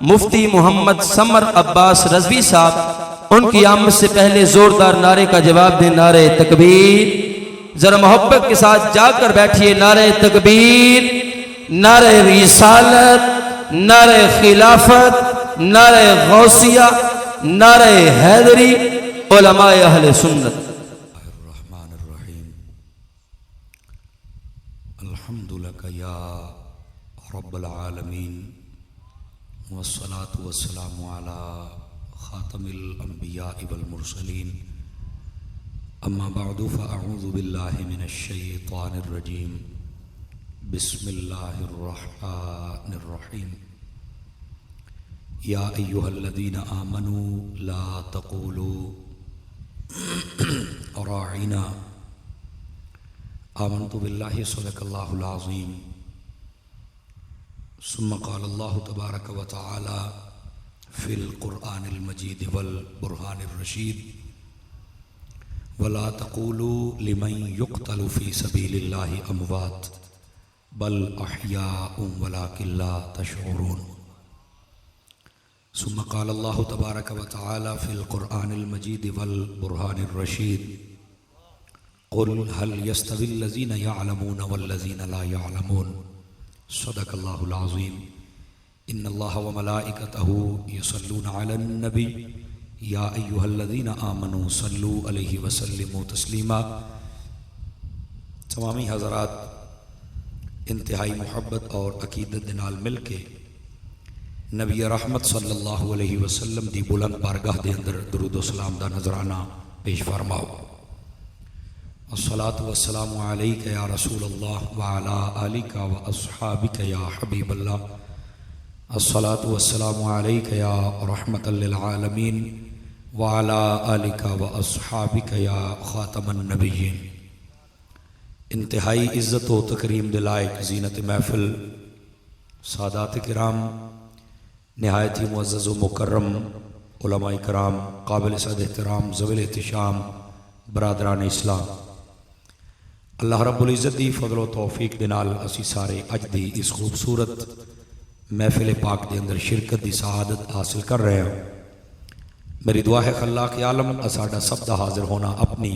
مفتی محمد سمر عباس رضوی صاحب ان کی آمد سے پہلے زوردار نعرے کا جواب دیں. نعرے تکبیر. ذرا محبت کے ساتھ جا کر بیٹھیے. نعرے تکبیر، نعرے رسالت، نعرے خلافت، نعرے غوثیہ، نعرے حیدری، علماء اہل سنت. الرحمن الرحیم. الحمد لک یا رب العالمین والصلاة والسلام علی خاتم الانبیاء والمرسلین. اما بعد فاعوذ باللہ من الشیطان الرجیم. بسم اللہ الرحمن الرحیم. یا ایہا الذین آمنوا لا تقولوا راعنا. آمنت باللہ صدق اللہ العظیم. ثم قال اللہ تبارک و تعالی فی القرآن المجید والبرہان الرشید. ولا تقولوا لمن يقتل في سبيل الله اموات بل احياء ولكن لا تشعرون. ثم قال الله تبارك وتعالى في القرآن المجيد والبرهان الرشيد. قل هل يستوي الذين يعلمون والذين لا يعلمون. صدق الله العظيم. ان الله وملائكته يصلون على النبي یا ایہا الذین آمنوا صلوا علیہ وسلموا تسلیما. تمامی حضرات انتہائی محبت اور عقیدت نال مل کے نبی رحمت صلی اللہ علیہ وسلم دی بلند بارگاہ دے اندر درود و سلام دا نذرانہ پیش فرماؤ. الصلاۃ والسلام علیک یا رسول اللہ وعلی آلک و اصحابک یا حبیب اللہ. الصلاۃ والسلام علیک یا رحمت للعالمین وعلی آلک و اصحابک یا خاتم النبیین. انتہائی عزت و تکریم دلائق زینت محفل سادات کرام، نہایت ہی معزز و مکرم علماء کرام، قابل صد احترام ذوی احتشام برادران اسلام، اللہ رب العزت دی فضل و توفیق دے نال اسی سارے اج دی اس خوبصورت محفل پاک دے اندر شرکت دی سعادت حاصل کر رہے ہیں. میری دعا ہے خلاق عالم اساڈا سب دا حاضر ہونا اپنی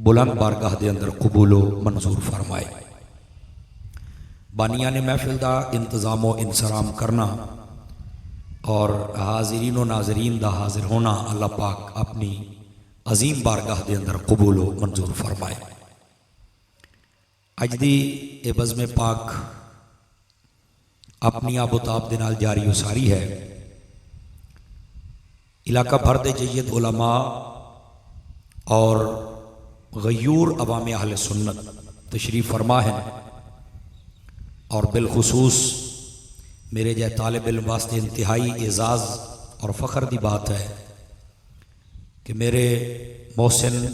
بلند بارگاہ دے اندر قبول و منظور فرمائے. بانیان محفل دا انتظام و انصرام کرنا اور حاضرین و ناظرین دا حاضر ہونا اللہ پاک اپنی عظیم بارگاہ دے اندر قبول و منظور فرمائے. اج دی اے بزم پاک اپنی آب و تاب دے نال جاری و ساری ہے. علاقہ بھر دے جید علماء اور غیور عوام اہل سنت تشریف فرما ہیں، اور بالخصوص میرے جائے طالب علم واسطے انتہائی اعزاز اور فخر دی بات ہے کہ میرے محسن،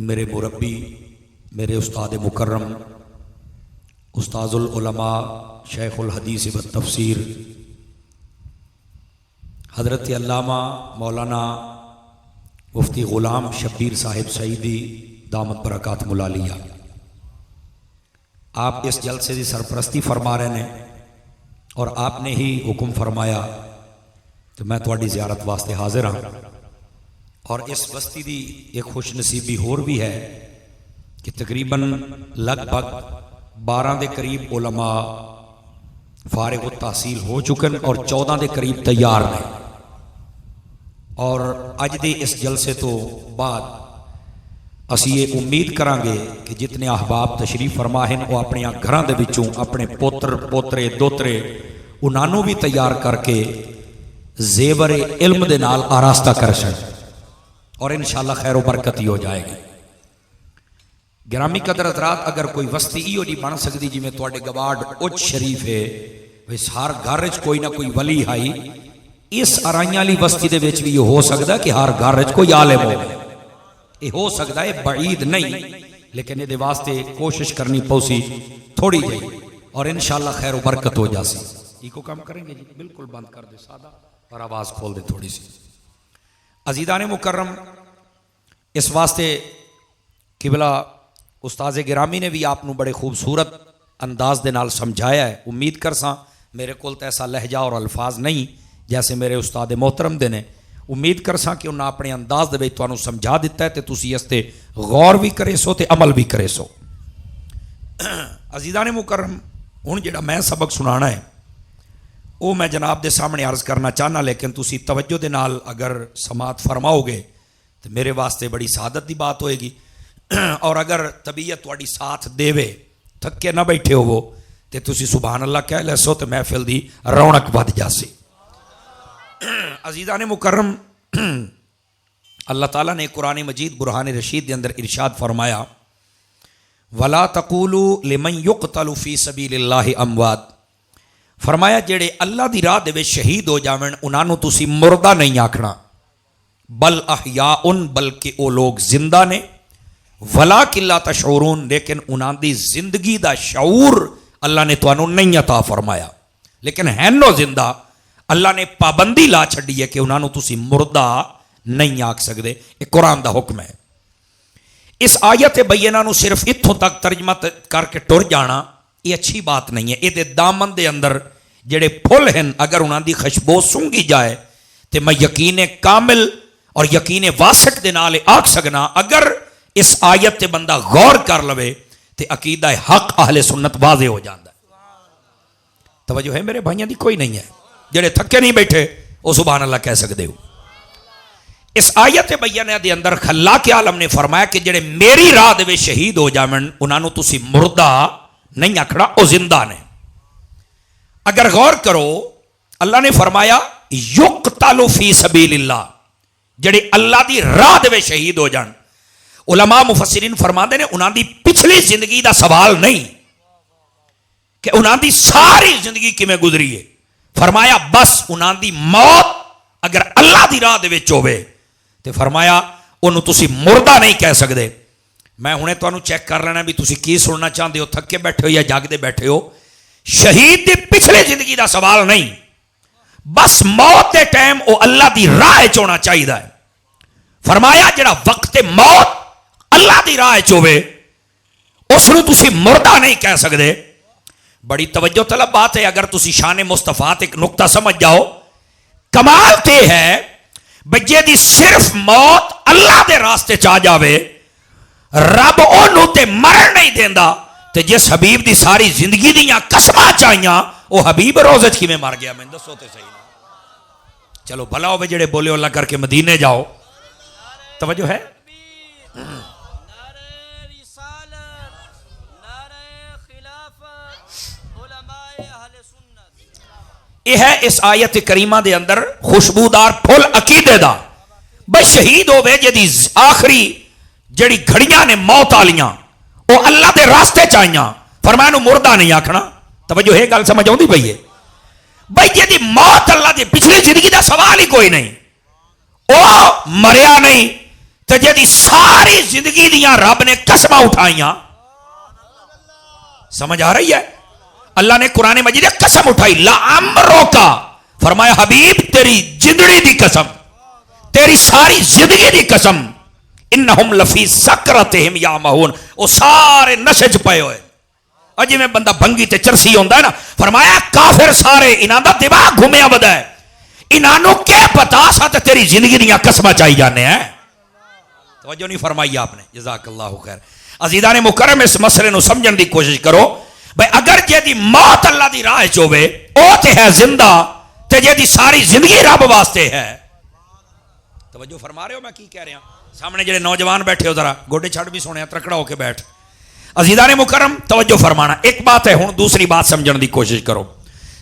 میرے مربی، میرے استاد مکرم، استاذ العلماء، شیخ الحدیث والتفسیر حضرت علامہ مولانا مفتی غلام شبیر صاحب سعیدی دامت برکات ملالیہ، آپ اس جلسے کی سرپرستی فرما رہے ہیں اور آپ نے ہی حکم فرمایا تو میں تھوڑی زیارت واسطے حاضر ہوں. اور اس بستی دی ایک خوش نصیبی ہور بھی ہے کہ تقریباً لگ بھگ 12 دے قریب علماء فارغ التحصیل ہو چکن اور 14 دے قریب تیار نے. اور اج دے اس جلسے تو بعد اسی یہ امید کران گے کہ جتنے احباب تشریف فرما ہیں وہ اپنے گھراں دے وچوں اپنے پوتر پوترے دوترے انہوں بھی تیار کر کے زیور علم دے نال آراستہ کر سن، اور انشاءاللہ خیر و برکت ہی ہو جائے گی. گرامی قدر حضرات، اگر کوئی وستی ایو نہیں بن سکتی جی میں تواڈے گواڑ اچ شریف ہے ویس ہر گھر وچ کوئی نہ کوئی ولی ہائی، اس ارائیاں لی بستی دے وچ بھی یہ ہو سکتا ہے کہ ہر گھر وچ کوئی عالم ہو. یہ ہو سکتا ہے، بعید نہیں، لیکن یہ واسطے کوشش کرنی پوسی تھوڑی جی، اور انشاءاللہ خیر و برکت ہو جاسی. یہ کو کام کریں گے جی، بالکل بند کر دے سادہ اور آواز کھول دے تھوڑی سی. عزیزان مکرم، اس واسطے قبلہ استاذ گرامی نے بھی آپ نو بڑے خوبصورت انداز دے نال سمجھایا ہے. امید کرساں میرے کول تو ایسا لہجہ اور الفاظ نہیں جیسے میرے استاد محترم دے نے. امید کرساں کہ انہاں اپنے انداز دے وچ تانوں سمجھا دیتا ہے تے تسی اس تے غور بھی کرے سو تے عمل بھی کرے سو. عزیزان مکرم ہن جڑا میں سبق سنانا ہے وہ میں جناب دے سامنے عرض کرنا چاہنا, لیکن تسی توجہ دے نال اگر سماعت فرماؤ گے تو میرے واسطے بڑی سعادت دی بات ہوئے گی. اور اگر طبیعت تواڈی ساتھ دیوے تھکے نہ بیٹھے ہو تے تسی سبحان اللہ کہہ لے سو تے محفل دی رونق ود جاسی. عزیزان مکرم اللہ تعالیٰ نے قرآن مجید برہان رشید کے اندر ارشاد فرمایا وَلَا تَقُولُوا لِمَنْ يُقْتَلُ فِي سَبِيلِ اللَّهِ اموات. فرمایا جڑے اللہ دی راہ دے وچ شہید ہو جاون انہاں نوں تسی مردہ نہیں آکھنا, بل احیاء, بلکہ او لوگ زندہ نے, وَلَٰكِن لَا تَشْعُرُونَ, لیکن انہاں دی زندگی دا شعور اللہ نے تانوں نہیں عطا فرمایا, لیکن ہیں نو زندہ. اللہ نے پابندی لا چھڈی ہے کہ انہاں نوں تسی مردہ نہیں آکھ سکدے. یہ قرآن دا حکم ہے. اس آیت بینہ نو صرف اتھوں تک ترجمہ کر کے ٹر جانا یہ اچھی بات نہیں ہے. یہ دے دامن دے اندر جڑے پھل ہیں اگر انہاں دی خوشبو سونگی جائے تو میں یقین کامل اور یقین واسق دے نال آکھ سکنا اگر اس آیت تے بندہ غور کر لوے تو عقیدہ حق اہل سنت واضح ہو جاندہ ہے. توجہ ہے میرے بھائیاں دی کوئی نہیں ہے. جڑے تھکے نہیں بیٹھے وہ سبحان اللہ کہہ سکتے ہو. اس آیت بینہ دے اندر خلاق عالم نے فرمایا کہ جڑے میری راہ دے وچ شہید ہو جاون انہاں نوں تسی مردہ نہیں آکھنا, او زندہ نے. اگر غور کرو اللہ نے فرمایا یقتل فی سبیل اللہ, جڑے اللہ دی راہ دے وچ شہید ہو جان. علماء مفسرین فرماندے نے انہاں دی پچھلی زندگی دا سوال نہیں کہ انہاں دی ساری زندگی کیویں گزری ہے. فرمایا بس انہاں دی موت اگر اللہ دی راہ دے وچ ہوے تے فرمایا انہوں تسی مردہ نہیں کہہ سکدے. میں ہنے تانوں چیک کر لینا بھی تسی کی سننا چاہندے ہو, تھکے بیٹھے ہو یا جاگدے بیٹھے ہو. شہید دی پچھلے زندگی دا سوال نہیں, بس موت دے ٹائم او اللہ دی راہ وچ ہونا چاہیے. فرمایا جڑا وقت موت اللہ دی راہ وچ ہوے اس نوں تسی مردہ نہیں کہہ سکدے. بڑی توجہ طلب بات ہے. اگر تسی شان مصطفیٰ ایک نقطہ سمجھ جاؤ, کمال تے ہے بجے دی صرف موت اللہ دے راستے چاہ جاوے رب انہوں تے مرن نہیں دیندا, تے جس حبیب دی ساری زندگی دیاں قسماں چاہیاں وہ حبیب روزے چ کیویں مر گیا میں دسو تے صحیح نا. چلو بھلا ہوے جڑے بولے اللہ کر کے مدینے جاؤ. توجہ ہے. یہ ہے اس آیت کریمہ دے اندر خوشبودار پھول عقیدے دا. بس شہید ہوئے جدی آخری جڑی گھڑیاں نے موت آلیاں وہ اللہ دے راستے چاہیاں, فرمایا نو مردہ نہیں آکھنا. توجہ ہے گل سمجھ آؤندی پئی ہے بھئی جدی موت اللہ دی پچھلی زندگی دا سوال ہی کوئی نہیں, او مریا نہیں تو جدی ساری زندگی دیاں رب نے قسماں اٹھائیاں. سمجھ آ رہی ہے. اللہ نے قرآن مجید قسم اٹھائی لعمرو کا, فرمایا حبیب تیری جندڑی دی قسم, تیری ساری زندگی دی قسم, انہم لفی سکرتہم یعمہون, وہ سارے نشے چ پئے ہوئے. اجی میں بندہ بھنگی تے چرسی ہوندا ہے نا, فرمایا کافر سارے انہاں دا دماغ گھومیا ودا ہے, انہاں نوں کیا پتا سا تے تیری زندگی دیاں قسماں چاہی جانے ہیں. توجہ نہیں فرمائی آپ نے, جزاک اللہ خیر. عزیزان مکرم اس مسئلے نو سمجھن دی کوشش کرو. بھئی اگر جے دی موت اللہ دی راہ چوے او تے ہے زندہ, تے جے دی ساری زندگی رب واسطے ہے. توجہ فرما رہے ہو میں کی کہہ رہا ہوں. سامنے جڑے نوجوان بیٹھے ہو ذرا گوڈے چھڑ بھی سونے ترکڑا ہو کے بیٹھ. عزیزان مکرم توجہ فرمانا. ایک بات ہے ہن دوسری بات سمجھن دی کوشش کرو.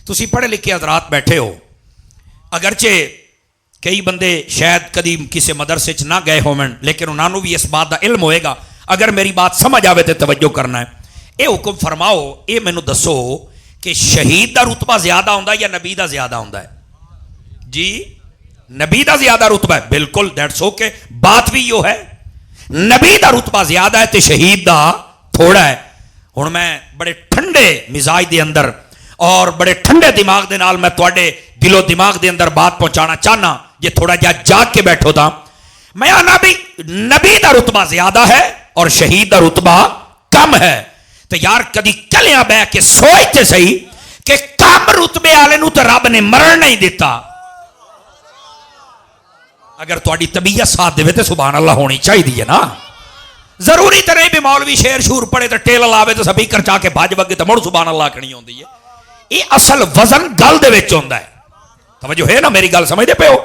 تسی پڑھے لکھے حضرات بیٹھے ہو, اگرچہ کئی بندے شاید کدی کسی مدرسے چ نہ گئے ہومن لیکن انہاں نوں بھی اس بات دا علم ہوئے گا. اگر میری بات سمجھ آوے تے توجہ کرنا ہے. اے حکم فرماؤ, اے مینوں دسو کہ شہید دا رتبہ زیادہ ہوندا یا نبی دا زیادہ ہوندا ہے؟ جی نبی دا زیادہ رتبہ ہے. بالکل دیٹس اوکے, بات بھی یہ ہے نبی دا رتبہ زیادہ ہے تے شہید دا تھوڑا ہے. ہن میں بڑے ٹھنڈے مزاج دے اندر اور بڑے ٹھنڈے دماغ دے نال میں تواڈے دل و دماغ دے اندر بات پہنچانا چاہنا. جے تھوڑا جا جاگ کے بیٹھو تا میں آنا بھی نبی دا رتبہ زیادہ ہے اور شہید دا رتبہ کم ہے. تو یار کدی کلیاں بہ کے سوچتے صحیح کہ کم رتبے والے نو تے رب نے مرن نہیں دیتا. اگر تہاڈی طبیعت ساتھ دے تے سبحان اللہ ہونی چاہیے نا. ضروری تو نہیں بھی مولوی شیر شور پڑے تو ٹیل لاوے تو سپیکر چاہ کے بھج بگے تو مڑ سبحان اللہ کھنی ہوندی ہے. یہ اصل وزن گل دے وچ ہوندا ہے. توجہ ہے نا میری گل سمجھدے پے ہو؟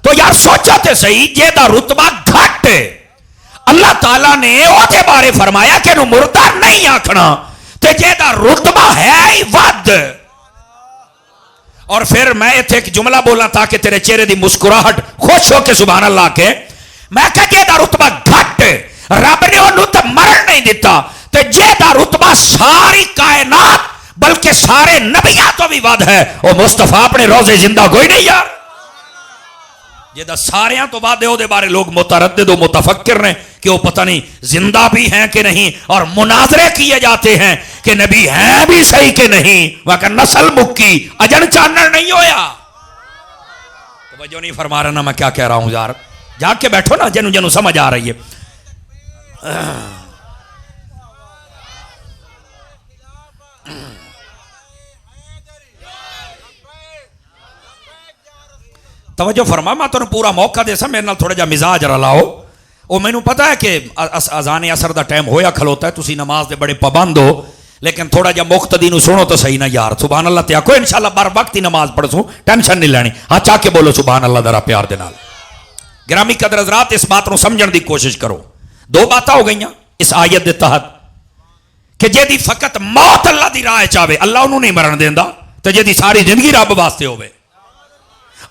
تو یار سوچا تے صحیح جے دا رتبہ گھٹ ہے اللہ تعالیٰ نے او دے بارے فرمایا کہ نو مردہ نہیں آکھنا تے جے دا رتبہ ہے ہی ود. اور پھر میں ایتھے ایک جملہ بولا تاکہ تیرے چہرے دی مسکراہٹ خوش ہو کے سبحان اللہ کے. میں کہ جے دا رتبہ گھٹ رب نے انہوں تے مرن نہیں دیتا تے جے دا رتبہ ساری کائنات بلکہ سارے نبیوں تو بھی ود ہے وہ مصطفیٰ اپنے روزے زندہ کوئی نہیں یار. جے دا ساریاں تو بعد دے بارے لوگ متردد و متفکر نے کہ وہ پتہ نہیں زندہ بھی ہیں کہ نہیں اور مناظرے کیے جاتے ہیں کہ نبی ہیں بھی صحیح کہ نہیں. وہاں نسل مکی اجن چانر نہیں ہویا. توجہ نہیں فرما رہا نا میں کیا کہہ رہا ہوں یار. جا کے بیٹھو نا جنو جنو سمجھ آ رہی ہے. توجہ فرما میں تمہیں پورا موقع دے سا میرے نال تھوڑا جا مزاج رلاؤ. وہ مینوں پتا ہے کہ اذان اثر دا ٹائم ہویا کھلوتا ہے تسی نماز دے بڑے پابند ہو لیکن تھوڑا جا مقتدی نو سنو تو صحیح نا یار. سبحان اللہ تے آکھو انشاءاللہ بر وقت ہی نماز پڑھ سوں ٹینشن نہیں لینی. ہاں چاہ کے بولو سبحان اللہ ذرا پیار دے نال. گرامی قدر حضرات اس بات نو سمجھن دی کوشش کرو. دو باتاں ہو گئیاں اس آیت دے تحت کہ جے دی فقط موت اللہ دی راہ چاہے اللہ انہوں نہیں مرن دیندا تے جے دی ساری زندگی رب واسطے ہوے.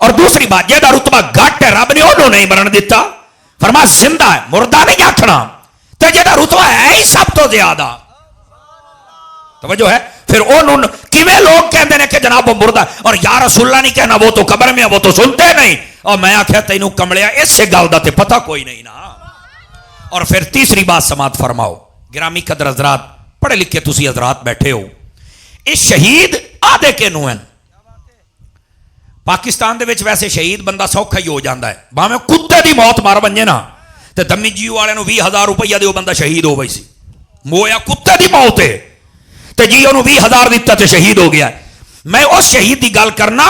اور دوسری بات جے دا رتبہ گھٹ ہے رب نے انہوں نہیں مرن دیتا فرما زندہ ہے مردہ نہیں آکھنا تے جے دا رتبہ ہے ہی سب تو زیادہ. توجہ ہے پھر انہوں کیویں لوگ کہندے نے کہ جناب وہ مردہ اور یا رسول اللہ نہیں کہنا وہ تو قبر میں وہ تو سنتے نہیں. اور میں آکھیا تینوں کمڑیا اس سے گل دا تے پتہ کوئی نہیں نا. اور پھر تیسری بات سماعت فرماؤ. گرامی قدر حضرات پڑھے لکھے تسی حضرات بیٹھے ہو اس شہید آدھے کے نو ہیں. پاکستان دے وچ ویسے شہید بندہ سوکھا ہی ہو جاندہ ہے باہمیں کتے دی موت مار بنجے نا تے دمی جیو والے نو 20,000 روپیہ دے وہ بندہ شہید ہو گئی سی. مویا کتے دی موت ہے تے جیو نو 20,000 دیتا تے شہید ہو گیا ہے. میں اس شہید دی گل کرنا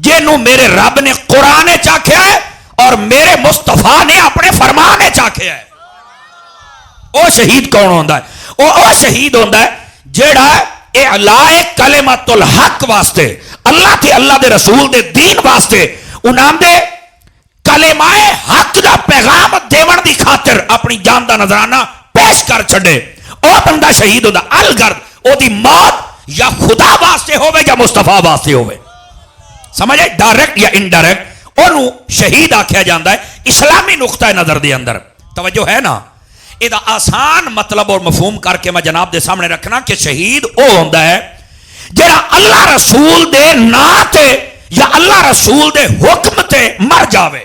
جنوں میرے رب نے قرآن چاکھیا ہے اور میرے مصطفیٰ نے اپنے فرمان چاکھیا ہے. او شہید کون ہوندا ہے؟ او شہید ہوندا ہے جیڑا اعلاء کلمت الحق واسطے اللہ تے اللہ دے رسول دے دین واسطے انہاں دے کلمہ حق دا پیغام دیون دی خاطر اپنی جان دا نذرانہ پیش کر چھڑے. او بندہ شہید ہوندا. الغرض او دی موت یا خدا واسطے ہوئے یا مصطفیٰ واسطے ہوئے. سمجھے ڈائریکٹ یا انڈائریکٹ انہوں شہید آکھیا جاندہ ہے اسلامی نقطہ نظر دے اندر. توجہ ہے نا. یہ آسان مطلب اور مفہوم کر کے میں جناب دے سامنے رکھنا کہ شہید او ہوندا ہے جڑا اللہ رسول دے نا تے یا اللہ رسول دے حکم تے مر جاوے.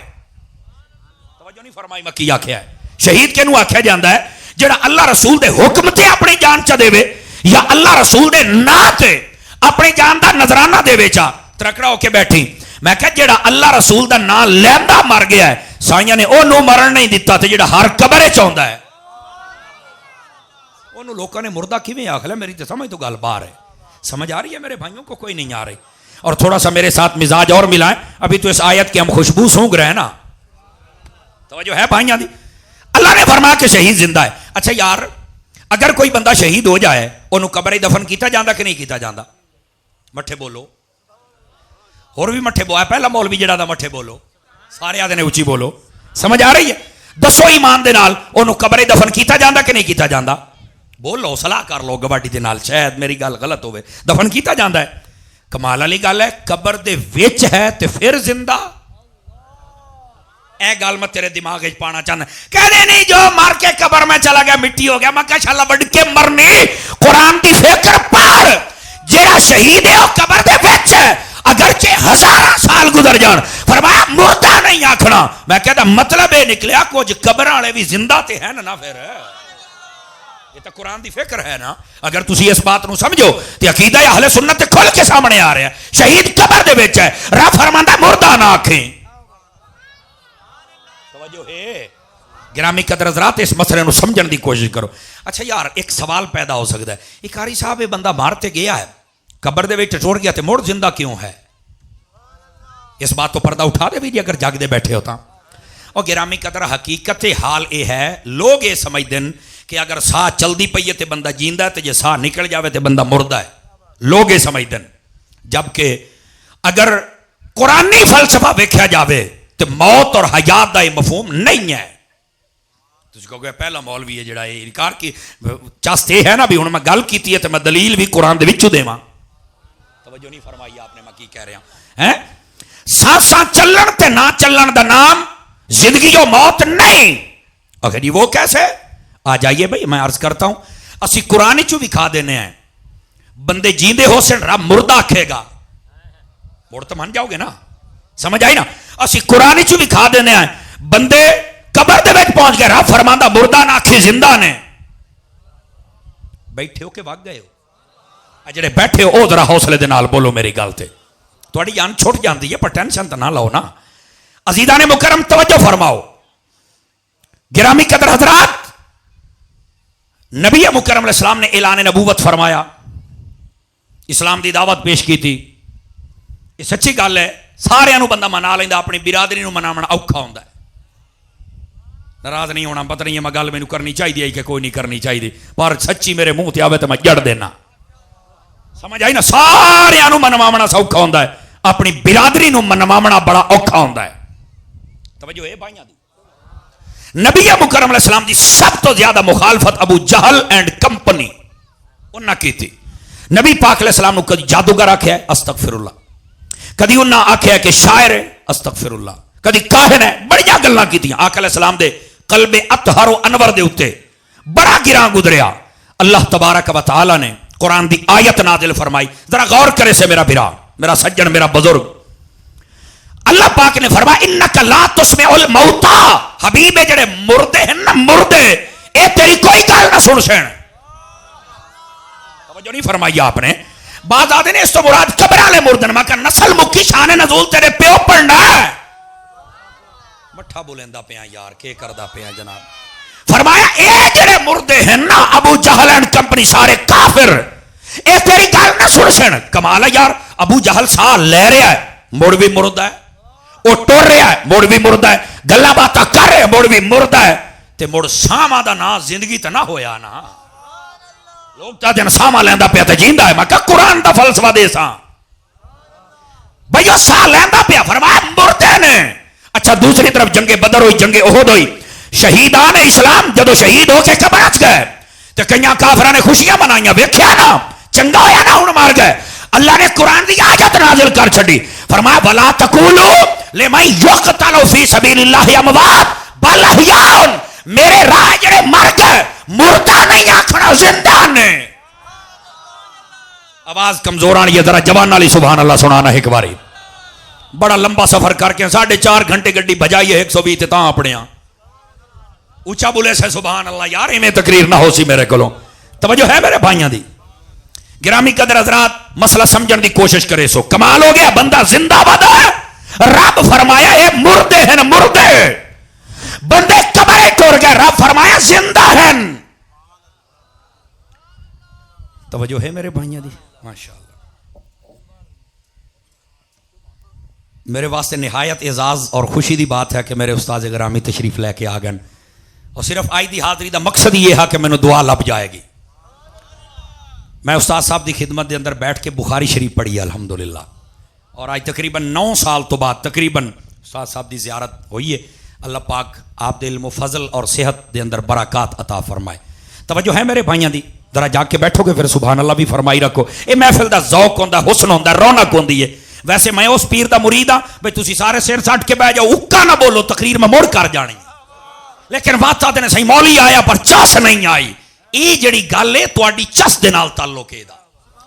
توجہ نہیں فرمائی میں کی آکھیا ہے. شہید کے نو آکھیا جاندہ ہے جڑا اللہ رسول دے حکم تے اپنی جان چا دے وے یا اللہ رسول دے نا تے اپنی جان دا نظرانہ دے وے چا. ترکڑا ہو کے بیٹھی میں کہا جڑا اللہ رسول دا نا لیندہ مر گیا ہے سائیاں نے او نو مرن نہیں دیتا تے جڑا ہر قبرے چاہندہ ہے انہوں لوگوں نے مردہ کیویں آکھلا. میری تو سمجھ تو گل باہر ہے. سمجھ آ رہی ہے میرے بھائیوں کو کوئی نہیں آ رہی. اور تھوڑا سا میرے ساتھ مزاج اور ملائیں. ابھی تو اس آیت کی ہم خوشبو سونگ رہے ہیں نا. توجہ ہے بھائیاں دی. اللہ نے فرمایا کہ شہید زندہ ہے. اچھا یار اگر کوئی بندہ شہید ہو جائے انہوں قبر دفن کیتا جاندہ کہ نہیں کیتا جاندہ؟ مٹھے بولو. اور بھی مٹھے بولو. پہلا مولوی جڑا دا مٹھے بولو. سارے آدھے نے اچھی بولو. سمجھ آ رہی ہے؟ دسو ایمان دے نال انہوں قبر دفن کیتا جاندہ کہ نہیں کیتا جاندہ؟ بولو صلاح کر لو گواڈی دے نال شاید میری گل غلط ہوئے. دفن کیتا جاندہ ہے. کمال علی گل ہے قبر دے وچ ہے تے پھر زندہ. اے گل میں تیرے دماغ وچ پانا چاہنا. کہنے نہیں جو مار کے قبر میں چلا گیا مٹی ہو گیا. میں کہا شاءاللہ بڑھ کے مرنی قرآن دی فکر پڑھ. جیڑا شہید ہے وہ قبر دے وچ ہے اگرچہ 1000 سال گزر جان فرمایا مردہ نہیں آکھنا. میں کہتا مطلب یہ نکلیا کچھ قبر والے بھی زندہ تے ہیں نا. پھر یہ تو قرآن دی فکر ہے نا. اگر تسی اس بات نو سمجھو تے عقیدہ اہل سنت تے کھل کے سامنے آ رہا ہے. شہید قبر دے وچ ہے رب فرماندا مردہ نہ آکھیں. توجہ ہے گرامی قدر حضرات اس مسئلے نو سمجھن دی کوشش کرو. اچھا یار ایک سوال پیدا ہو سکتا ہے. ایک قاری صاحب یہ بندہ مارتے گیا ہے قبر دے وچ ٹر گیا تے مڑ زندہ کیوں ہے؟ اس بات تو پردہ اٹھا دے بھی جی اگر جاگ دے بیٹھے ہوتا. اور گرامی قدر حقیقت حال یہ ہے لوگ یہ سمجھ دن کہ اگر ساہ چلدی پئی ہے تے بندہ جیندا ہے تے جے ساہ نکل جاوے تے بندہ مردہ ہے. لوگ یہ سمجھ دن جبکہ اگر قرآنی فلسفہ ویکھیا جاوے تے موت اور حیات دا یہ مفہوم نہیں ہے. تسی کہو گے پہلا مولوی ہے جڑا یہ انکار کی چاست یہ ہے نا بھی ہن میں گل کیتی ہے تے میں دلیل بھی قرآن دے وچوں دیواں. توجہ نہیں فرمائی آپ نے میں کی کہہ رہا ہیں. سانساں چلن تے نہ چلن دا نام زندگی و موت نہیں. اگر جی وہ کیسے؟ آ جائیے بھائی میں عرض کرتا ہوں اسی قرآن چو بھی کھا دینے ہیں بندے جیندے ہو سن رب مردہ کھے گا. مڑ تو مان جاؤ گے نا, سمجھ آئی نا. اسی قرآن چو بھی کھا دینے ہیں بندے قبر دے وچ پہنچ گئے رب فرماندا مردہ نہ آکھے زندہ نے. بیٹھے ہو کہ وگ گئے ہو؟ جڑے بیٹھے ہو ذرا حوصلے دے نال بولو میری گل تے. تھوڑی جان چھوٹ جاندی ہے پر ٹینشن تو نہ لو نا. عزیزان مکرم توجہ فرماؤ. گرامی قدر حضرات, نبی مکرم علیہ السلام نے اعلان نبوت فرمایا, اسلام دی دعوت پیش کی تھی. یہ سچی گل ہے, سارے نو بندہ منا لیندا, اپنی برادری نو مناونا اوکھا ہوندا ہے. ناراض نہیں ہونا, پتہ نہیں ہے میں گل مینوں کرنی چاہیے کہ کوئی نہیں کرنی چاہیے, پر سچی میرے منہ تے آوے تے میں جڑ دینا. سمجھ آئی نا. سارے نو منواونا سوکھا ہوندا ہے, اپنی برادری نو منواونا بڑا اوکھا ہوندا ہے. توجہ ہے بھائیاں دی. نبی مکرم علیہ السلام دی سب تو زیادہ مخالفت ابو جہل اینڈ کمپنی انہاں کی تھی. نبی پاک علیہ السلام نو کدی جادوگر آکھیا ہے استغفر اللہ, کدی انہاں آکھیا ہے کہ شاعر ہے استغفر اللہ, کدی کاہن ہے, بڑیاں گلاں کیتیاں. آقا علیہ السلام دے قلب اطہر و انور دے اوتے بڑا گراں گزریا. اللہ تبارک و تعالی نے قرآن دی آیت نازل فرمائی. ذرا غور کرے سے میرا بھرا, میرا سجن, میرا بزرگ. اللہ پاک نے فرمایا انک لا تسمع الموتى, حبیب جڑے مردے ہیں نا مردے, اے تیری کوئی گل نہ سن سن. توجہ نہیں فرمائی آپ نے. بعض آدھے نے اس تو مراد قبر والے مردن, میں کہ نسل مکی شان نزول تیرے پیو پڑھنا ہے. مٹھا بولیندا پیا یار, کے کردا پیا جناب. فرمایا اے جڑے مردے ہیں نا ابو جہل اینڈ کمپنی سارے کافر, اے تیری گل نہ سن سن. کمال ہے یار, ابو جہل سا لے رہا ہے مڑ بھی مردہ ہے, وہ ٹر رہا ہے مڑ بھی مردہ ہے, گلا باتاں کر رہے مڑ بھی مردہ ہے. تے مڑ ساما دا نا زندگی تے نہ ہویا نا. لوگ تا دن ساما لیندا پیا تے جیندا ہے. میں کہ قرآن دا فلسفہ دے ساں بھائیو, سا لیندا پیا فرمایا مردے نے. اچھا دوسری طرف جنگ بدر ہوئی, جنگ احد ہوئی, شہیدان اسلام جدو شہید ہو کے قبر اچ گئے تے کئیاں کافراں نے خوشیاں منائیاں. ویکھیا نا چنگا ہویا نا ہن مار گئے. اللہ نے قرآن دی آیت نازل کر چھڈی, فرمایا ولا تقولوا لمن يقتل في سبيل الله اموات بل احياء, میرے راہ جڑے مر گئے مردہ نہیں آکھنا زندہ نے. آواز کمزور آنی ہے, ذرا جوان والی سبحان اللہ سنانا ایک باری. بڑا لمبا سفر کر کے 4.5 گھنٹے گڈی بجائی ہے 120 تے تاں اپنے اونچا بولے سے سبحان اللہ یار, ایویں تقریر نہ ہو سی میرے کولوں. توجہ ہے میرے بھائیاں دی. گرامی قدر حضرات, مسئلہ سمجھن دی کوشش کرے سو. کمال ہو گیا, بندہ زندہ باد ہے. رب فرمایا اے مردے ہیں مردے, بندے قبرے ٹر گئے, رب فرمایا زندہ ہیں. توجہ ہے میرے بھائیاں دی. ماشاءاللہ. میرے واسطے نہایت اعزاز اور خوشی دی بات ہے کہ میرے استاد گرامی تشریف لے کے آ گئے, اور صرف آئی دی حاضری دا مقصد یہ ہے کہ مینوں دعا لب جائے گی. میں استاد صاحب دی خدمت دے اندر بیٹھ کے بخاری شریف پڑھی ہے الحمدللہ, اور آج تقریباً 9 سال تو بعد تقریباً استاد صاحب دی زیارت ہوئی ہے. اللہ پاک آپ دے علم و فضل اور صحت دے اندر برکات عطا فرمائے. توجہ ہے میرے بھائیاں دی. ذرا جا کے بیٹھو گے پھر سبحان اللہ بھی فرمائی رکھو. اے محفل دا ذوق ہوندا, حسن ہوندا, رونق ہوندی ہے. ویسے میں اس پیر دا مرید ہاں بھئی تسی سارے سر سٹ کے بیٹھ جاؤ, اکا نہ بولو, تقریر میں موڑ کر جانی. لیکن بات آتے نے صحیح مولی آیا پر چس نہیں آئی. یہ جڑی گل ہے تواڈی چس دے نال تعلق ہے دا,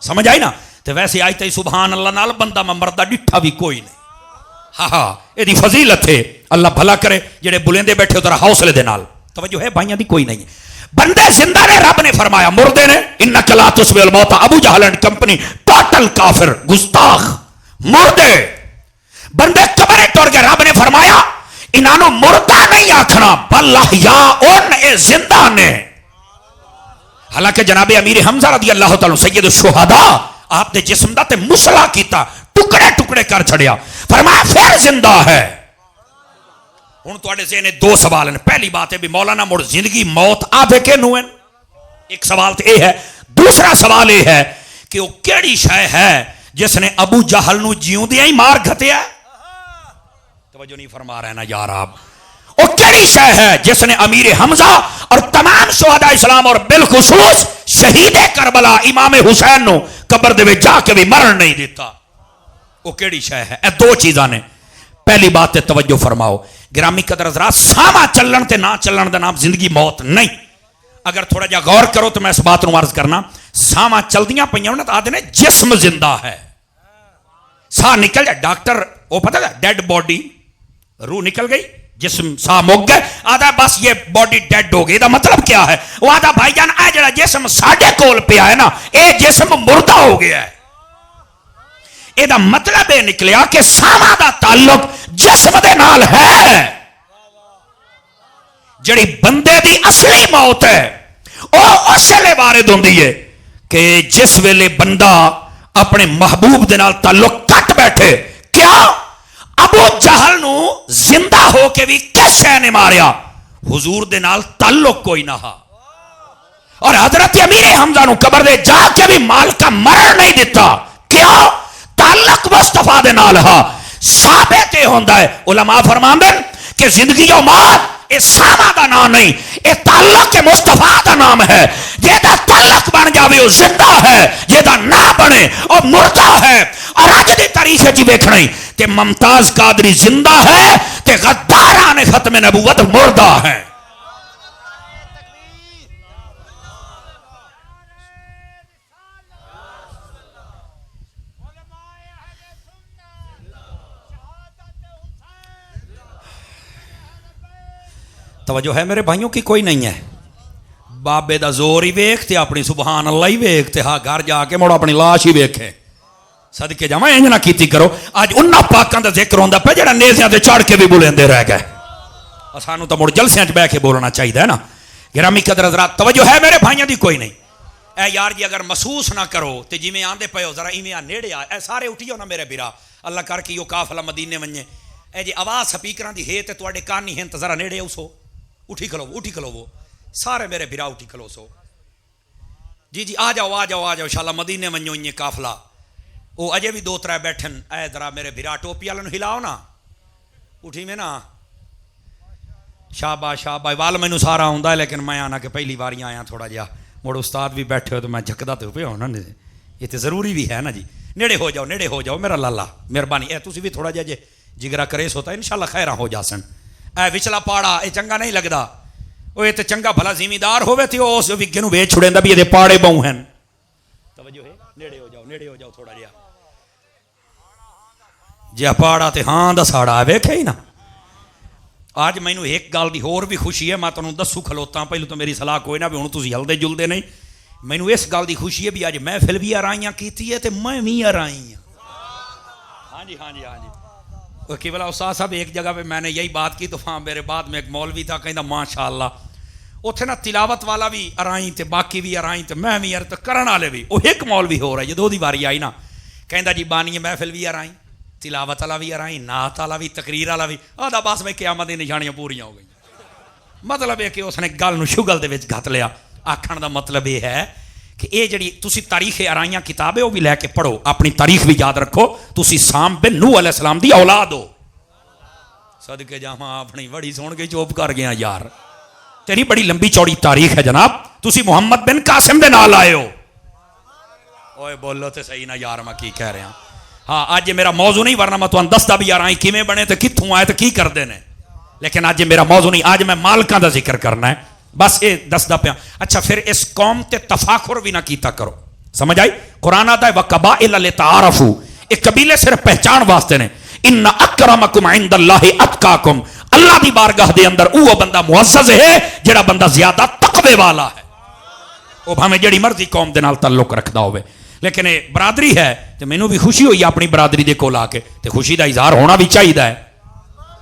سمجھ آئی نا. تے ویسے آئی تے سبحان اللہ نال بندہ میں مردہ ڈٹھا بھی کوئی نہیں. ہاں ہاں یہ دی فضیلت ہے, اللہ بھلا کرے. جڑے بلندے بیٹھے ذرا حوصلے دے نال. توجہ ہے بھائیاں دی کوئی نہیں. بندے زندہ نے, رب نے فرمایا مردے نے. انک لا تسمع الموتى, ابو جہل اینڈ کمپنی ٹوٹل کافر, گستاخ, مردے. بندے قبرے ٹر گئے, رب نے فرمایا انہاں مردہ نہیں آکھنا بل احیاء, اے زندہ نے. حالانکہ جناب امیر حمزہ رضی اللہ تعالی سید الشہداء آپ دے جسم دا تے مسلا کیتا, ٹکڑے ٹکڑے کر چھڑیا, فرمایا پھر زندہ ہے. ہن تواڈے ذہن دو سوال ہیں. پہلی بات ہے بھی مولانا مڑ زندگی موت آدھے کے نو ہیں, ایک سوال تو یہ ہے. دوسرا سوال یہ ہے کہ وہ کیڑی شے ہے جس نے ابو جہل نو جیوندیاں ہی مار گھتیا ہے؟ توجہ نہیں فرما رہے نا یار آپ. وہ کیڑی شے ہے جس نے امیر حمزہ اور تمام شہداء اسلام اور بالخصوص شہید کربلا امام حسین نو قبر دے وچ جا کے بھی مرن نہیں دیتا؟ وہ کیڑی شے ہے؟ اے دو چیزاں نے. پہلی بات تے توجہ فرماؤ گرامی قدر حضرات, ساما چلن تے نہ چلن دا نام زندگی موت نہیں. اگر تھوڑا جا غور کرو تو میں اس بات نو عرض کرنا, ساما چلدیاں پئیاں نا آدھے نے جسم زندہ ہے, سا نکل جائے, ڈاکٹر وہ پتہ ہے ڈیڈ باڈی, روح نکل گئی, جسم سا مک گئے, آدھا بس یہ باڈی ڈیڈ ہو گئی. دا مطلب کیا ہے؟ وہ آدھا بھائی جان اے جڑا جسم ساڈے کول پیا ہے نا, اے جسم مردہ ہو گیا ہے. اے دا مطلب یہ نکلیا کہ ساما دا تعلق جسم دے نال ہے. جڑی بندے دی اصلی موت ہے وہ اس ویلے وارد ہوندی ہے کہ جس ویلے بندہ اپنے محبوب دے نال تعلق کٹ بیٹھے. کیا ابو جہل نو زندہ ہو کے بھی کس شے نے ماریا؟ حضور دے نال تعلق کوئی نہ ہا. اور حضرت امیر حمزہ نو قبر دے جا کے بھی مال کا مرن نہیں دیتا. کیا؟ تعلق مصطفیٰ دے نال ہا. ثابت یہ ہوندا ہے, علماء فرماندے کہ زندگی و موت اے ساما دا نام نہیں, اے تعلق مصطفیٰ دا نام ہے. یہ دا تعلق بن جاوے وہ زندہ ہے, یہ دا نہ بنے اور مردہ ہے. اور اج دی تاریخ وچ ویکھنا تے ممتاز قادری زندہ ہے تے غداران ختم نبوت مردہ ہے. توجہ ہے میرے بھائیوں کی کوئی نہیں ہے؟ بابے دا زور ہی ویکھ تے اپنی سبحان اللہ ہی ویکھ تے ہاں گھر جا کے مڑ اپنی لاش ہی ویکھے. صدقے جاواں انج نہ کیتی کرو. اج انہاں پاکاں دا ذکر ہوندا پیا جڑا نیزیاں تے چڑھ کے بھی بولیندے رہ گئے. سانوں تو مڑ جلسیاں وچ بیٹھ کے بولنا چاہیے ہے نا. گرامی قدر حضرات توجہ ہے میرے بھائیوں دی کوئی نہیں؟ اے یار جی اگر محسوس نہ کرو تے جویں آندے پئے ہو ذرا ایویں نیڑے آ, اے سارے اٹھیو نا میرے بیرا, اللہ کر کے یہ قافلہ مدینے ونجے. اے جی آواز سپیکراں دی ہے تے تواڈے کان نہیں ہیں تے ذرا نیڑے اوسو, اٹھی کھلو وہ سارے میرے بھرا اٹھی کھلو سو. جی جی آ جاؤ انشاءاللہ مدینے ونجو یہ قافلہ. وہ اجے بھی دو ترے بیٹھن, اے ذرا میرے بھرا ٹوپی والوں ہلاؤ نا, اٹھی میں نا. شاباش وال مینوں سارا ہوندا ہے لیکن میں آنا کہ پہلی باری آیا تھوڑا جہا, مڑ استاد بھی بیٹھے ہو تو میں جھکدا تو پیا ہونا, یہ تو ضروری بھی ہے نا جی. نیڑے ہو جاؤ میرا لالا مہربانی. اے تسی بھی تھوڑا جہا جے جگرا کریس ہوتا ہے انشاءاللہ خیراں ہو جاسن. اے وچلا پاڑا اے چنگا نہیں لگدا, وہ تے چنگا بھلا زمیندار ہوے تے اس وگے نو ویچ چھڑیندا بھی یہ پاڑے بہو ہیں. توجہ ہے, نیڑے ہو جاؤ تھوڑا جہا. جے پاڑا تے ہاں دا ساڑا ویکھے ہی نا. آج مینوں ایک گل دی ہور بھی خوشی ہے, میں تانوں دسوں کھلوتا. پہلو تو میری صلاح کوئی نہ بھی ہن تسی ہلدے جلدے نہیں. مینوں اس گل دی خوشی ہے بھی اج محفل بھی آرائیاں کیتی ہے تے میں بھی آرائی ہاں جی. کہ بلا استاد صاحب ایک جگہ پہ میں نے یہی بات کی تو وہاں میرے بعد میں ایک مولوی تھا کہندا ماشاءاللہ اتنے نا تلاوت والا بھی ارائیں تے باقی بھی ارائیں تے میں بھی تے کرن والے بھی. وہ ایک مولوی ہو رہا ہے جدوں دی واری آئی نا, کہندا جی بانی محفل بھی ارائیں, تلاوت والا بھی ارائیں, نعت والا بھی, تقریر والا بھی. آدھا بس میں قیامت دی نشانیاں پوریاں ہو گئی. مطلب ہے کہ اس نے گل نو شگل دے وچ گھت لیا. آکھن دا مطلب یہ ہے کہ اے جڑی تسی تاریخ ارائیاں کتاب ہے وہ بھی لے کے پڑھو, اپنی تاریخ بھی یاد رکھو. تسی سام بن نوح علیہ السلام دی اولاد ہو. صدقے جاواں اپنی بڑی سن کے چوپ کر گیا یار, تیری بڑی لمبی چوڑی تاریخ ہے جناب. تسی محمد بن قاسم دے نال آئے ہو. اوئے بولو تے صحیح نا یار, میں کی کہہ رہا ہاں. اج میرا موضوع نہیں, ورنہ میں تانوں دسدا بھی یار آئی کیویں بنے تے کتھوں آئے تے کی کردے نے, لیکن اج میرا موضوع نہیں. اج میں مالکاں دا ذکر کرنا ہے, بس یہ دسدا پیا. اچھا پھر اس قوم تے تفاخر بھی نہ کیتا کرو, سمجھ آئی؟ قرآن آتا ہے وَقَبَائِلَ لِتَعَارَفُوا, ایک قبیلے صرف پہچان واسطے نے. ان اکرمکم عند اللہ اتقاکم, اللہ دی بارگاہ دے اندر وہ بندہ معزز ہے جڑا بندہ زیادہ تقوی والا ہے. وہ بھاویں جڑی مرضی قوم دے نال تعلق رکھدا ہوے, لیکن یہ برادری ہے تے مینوں بھی خوشی ہوئی اپنی برادری دے کول آ کے, تے خوشی دا اظہار ہونا بھی چاہیے ہے.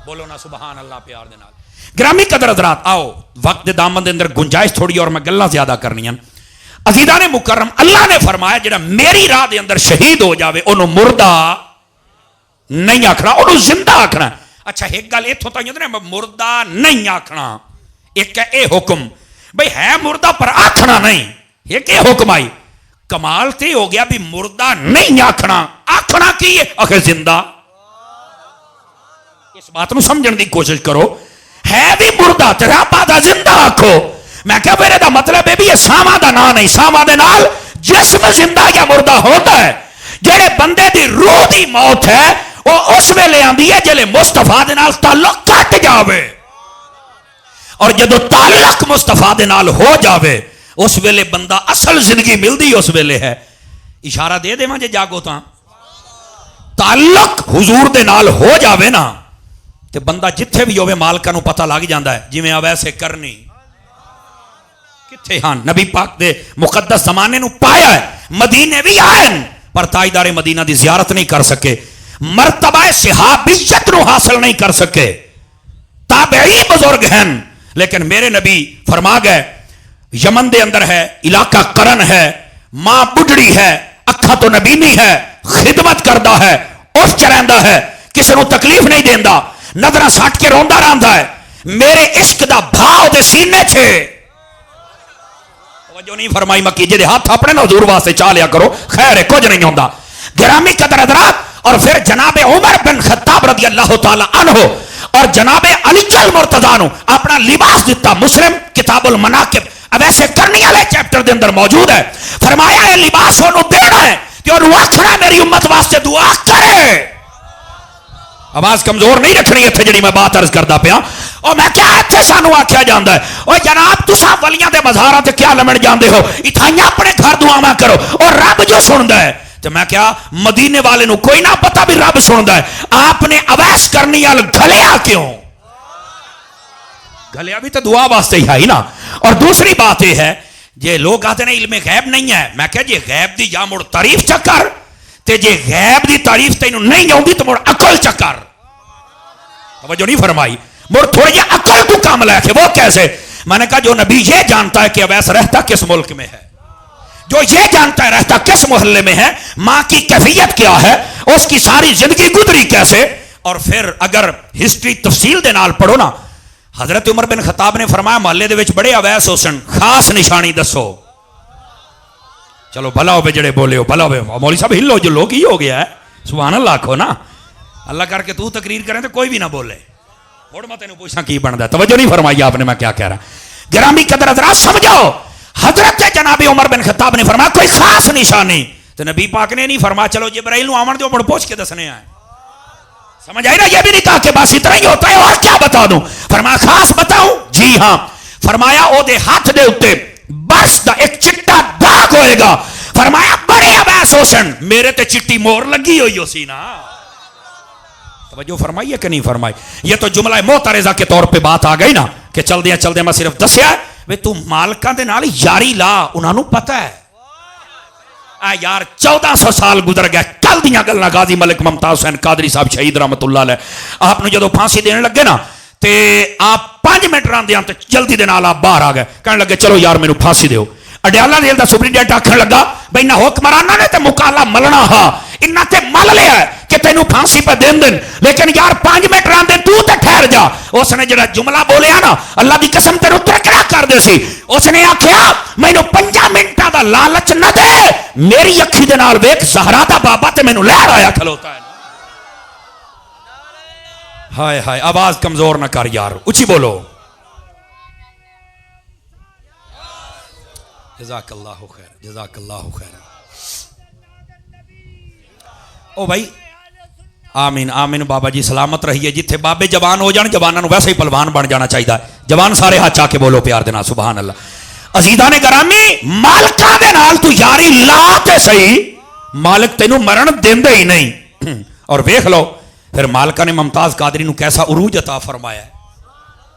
بولو نا سبحان اللہ پیار دے نال. گرامی قدر حضرات آؤ وقت دے دامن دے اندر گنجائش تھوڑی اور میں گلاں زیادہ کرنیاں. عزیزان مکرم اللہ نے فرمایا جڑا میری راہ دے اندر شہید ہو جاوے انہوں مردہ نہیں آکھنا انہوں زندہ آکھنا. اچھا ایک گل اتوں تک مردہ نہیں آکھنا ایک ہے اے حکم بھئی ہے مردہ پر آکھنا نہیں ایک اے حکم آئی. کمال تے ہو گیا بھی مردہ نہیں آکھنا آکھنا کی ہے آخر زندہ. اس بات نو سمجھن دی کوشش کرو ہے بھی مردہ تیرا پادا زندہ آکھو. میں کہا میرے دا مطلب ہے بھی یہ ساما دا نا نہیں ساما دے نال جسم زندہ یا مردہ ہوتا ہے. جڑے بندے دی روح دی موت ہے وہ اس ویلے آندی ہے جلے مصطفیٰ دے نال تعلق کٹ جاوے اور جدو تعلق مصطفیٰ دے نال ہو جاوے اس ویلے بندہ اصل زندگی ملدی اس ویلے ہے. اشارہ دے دے مجھے جاگو تاں تعلق حضور دے نال ہو جاوے نا تے بندہ جتھے بھی ہوئے مالکہ نو پتہ لگ جاندہ ہے جی میں اب ایسے کرنی کتھے ہاں نبی پاک دے مقدس زمانے نو پایا ہے مدینے بھی آئین پر تاجدار مدینہ دی زیارت نہیں کر سکے مرتبہ صحابیت نو حاصل نہیں کر سکے تابعی بزرگ ہیں لیکن میرے نبی فرما گئے یمن دے اندر ہے علاقہ قرن ہے ماں بڑھڑی ہے اکھا تو نبینی ہے خدمت کردہ ہے اس چلیندہ ہے کسی نو تکلیف نہیں دیندہ نظرہ ساٹھ کے روندہ راندہ ہے میرے عشق دا بھاؤ دے سینے چھے جو نہیں فرمائی مکی جے دے ہاتھ اپنے حضور واسطے چالیا کرو خیر ہے کچھ نہیں ہوندہ. گرامی قدر حضرات اور پھر جناب عمر بن خطاب رضی اللہ تعالی عنہ اور جناب علی المرتضیٰ نو اپنا لباس دیتا مسلم کتاب المناقب اب ایسے کرنی والے چیپٹر دے اندر موجود ہے. فرمایا ہے لباس انہوں دینا ہے کہ انہوں آکھنا میری امت واسطے دعا کرے. آواز کمزور نہیں رکھنی ہے تھے جنہی میں بات عرض کردہ پیا اور میں کیا ہے تھے سانو آکھیا جاندہ ہے اور جناب تسا ولیاں دے مظہارات کیا لمن جاندے ہو اتھائیاں اپنے گھر دعا میں کرو اور رب جو سندہ ہے تو میں کیا مدینے والے نو کوئی نہ پتا بھی رب سندہ ہے آپ نے اویس کرنی ہے گھلیا کیوں گھلیا بھی تو دعا واسطے ہی آئی نا. اور دوسری بات یہ ہے یہ لوگ آتے ہیں علم غیب نہیں ہے میں کہا جی غیب دی یا مڑ تعریف چکر تے جے غیب دی تعریف تے انہوں نہیں ہوندی تو مڑ عقل چکر توجہ نہیں فرمائی مڑ تھوڑی یہ عقل کو کام لے کے وہ کیسے. میں نے کہا جو نبی یہ جانتا ہے کہ اویس رہتا کس ملک میں ہے جو یہ جانتا ہے رہتا کس محلے میں ہے ماں کی کیفیت کیا ہے اس کی ساری زندگی گزری کیسے. اور پھر اگر ہسٹری تفصیل دے نال پڑھو نا حضرت عمر بن خطاب نے فرمایا محلے دے وچ بڑے اویس حسن خاص نشانی دسو. چلو بھلا ہو جڑے بولے ہو بھلا ہو مولوی صاحب ہلو جو لوگ ہی ہو گیا ہے سبحان اللہ کھو نا اللہ کر کے تو تقریر کریں تو کوئی بھی نہ بولے اور میں تینوں پوچھنا کی بندا ہے. توجہ نہیں فرمائی آپ نے میں کیا کہہ رہا. گرامی قدر حضرات سمجھو حضرت جناب عمر بن خطاب نے فرمایا کوئی خاص نشانی تو نبی پاک نے نہیں فرمایا چلو جبرائیل نو آمن دو مڑ پوچھ کے دسنے آئے. سمجھ آئی نا یہ بھی نہیں کہا کہ بس اتنا ہی ہوتا ہے اور کیا بتا دوں. فرمایا خاص بتاؤں جی ہاں. فرمایا او دے ہاتھ دے اتے بس دا ایک چٹا داغ ہوئے گا. فرمایا بڑے عباس حسن میرے تے چٹی مور لگی ہوئی ہو سی نا. توجہ فرمائی ہے کہ نہیں فرمائی. یہ تو جملہ معترضہ کے طور پہ بات آ گئی نا کہ چل دیا میں صرف دسیا ہے وے تو مالکاں دے نال یاری لا انہاں نو پتہ ہے یار 1400 سال گزر گئے کل دیاں گلنا غازی ملک ممتاز حسین قادری صاحب شہید رحمت اللہ علیہ آپ نے جدو پھانسی دینے لگے نا تے آپ 5 منٹ ران دیاں تے جلدی دے نال آپ باہر آ گئے کہنے لگے چلو یار میں نو پھانسی دیو. اڈیالہ جیل دا سپرنٹینڈنٹ آکھن لگا بھئی نہ حکمرانہ نے تے مکالا ملنا ہا انہاں تے مل لیا ہے کہ تینوں پھانسی پہ دین دن لیکن یار 5 منٹ ران دے تو تے ٹھہر جا. اس نے جڑا جملہ بولیا نا اللہ دی قسم تینوں ترکڑا کر دے سی. اس نے آکھیا مینوں 5 منٹاں دا لالچ نہ دے میری اکھی دے نال ویکھ زہرا دا بابا تے مینوں لہر آیا کھلوتا ہے. ہائے ہائے آواز کمزور نہ کر یار اچھی بولو. جزاک اللہ خیر جزاک اللہ خیر. او بھائی آمین آمین بابا جی سلامت رہیے. جتھے بابے جوان ہو جان جوانوں ویسے ہی پلوان بن جانا چاہیے. جوان سارے ہاتھ چاہ کے بولو پیار دینا سبحان اللہ. عزیزان گرامی مالکاں دے نال تو یاری لا تے صحیح مالک تینوں مرن دیندے ہی نہیں. اور ویکھ لو پھر مالکہ نے ممتاز قادری نو کیسا عروج عطا فرمایا ہے.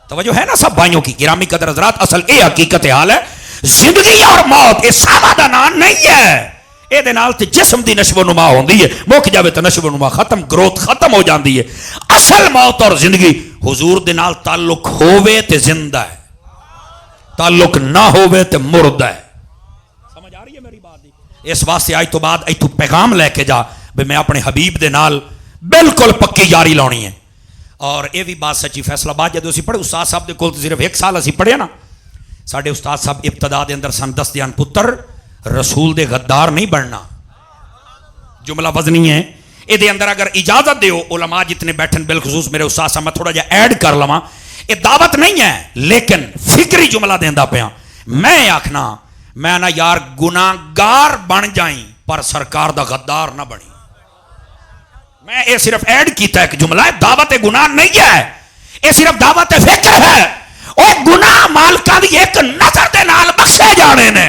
توجہ ہے نا سب بھائیوں کی گرامی قدر حضرات. اصل اے حقیقت حال ہے زندگی اور موت یہ سادہ نام نہیں ہے. اے دے نال تے جسم دی نشو و نما ہوندی ہے مک جاوے تے نشو و نما ختم گروتھ ختم ہو جاندی ہے. اصل موت اور زندگی حضور دے نال تعلق ہووے تے زندہ ہے تعلق نہ ہووے تے مردہ ہے. اس واسطے اج تو بعد ایتھوں پیغام لے کے جا بھی میں اپنے حبیب دے نال بالکل پکی یاری لانی ہے. اور یہ بھی بات سچی، فیصلہ آباد جدو اسی پڑھے استاد صاحب دے کول صرف 1 سال اسی پڑھے نا، ساڈے استاد صاحب ابتدا دے اندر سن دس دیان پتر رسول دے غدار نہیں بننا. جملہ وزنی ہے یہ دے اندر، اگر اجازت دیو علماء جتنے بیٹھن بالخصوص میرے استاد صاحب، میں تھوڑا جا ایڈ کر لواں، یہ دعوت نہیں ہے لیکن فکری جملہ دیندا پیا. میں آکھنا میں نا یار گناہگار بن جائیں پر سرکار دا غدار نہ بنی. میں یہ صرف ایڈ کیتا ہے کہ جملہ ہے، دعوت گناہ نہیں ہے، یہ صرف دعوت فکر ہے. او گناہ مالکاں دی ایک نظر دے نال بخشے جانے نے.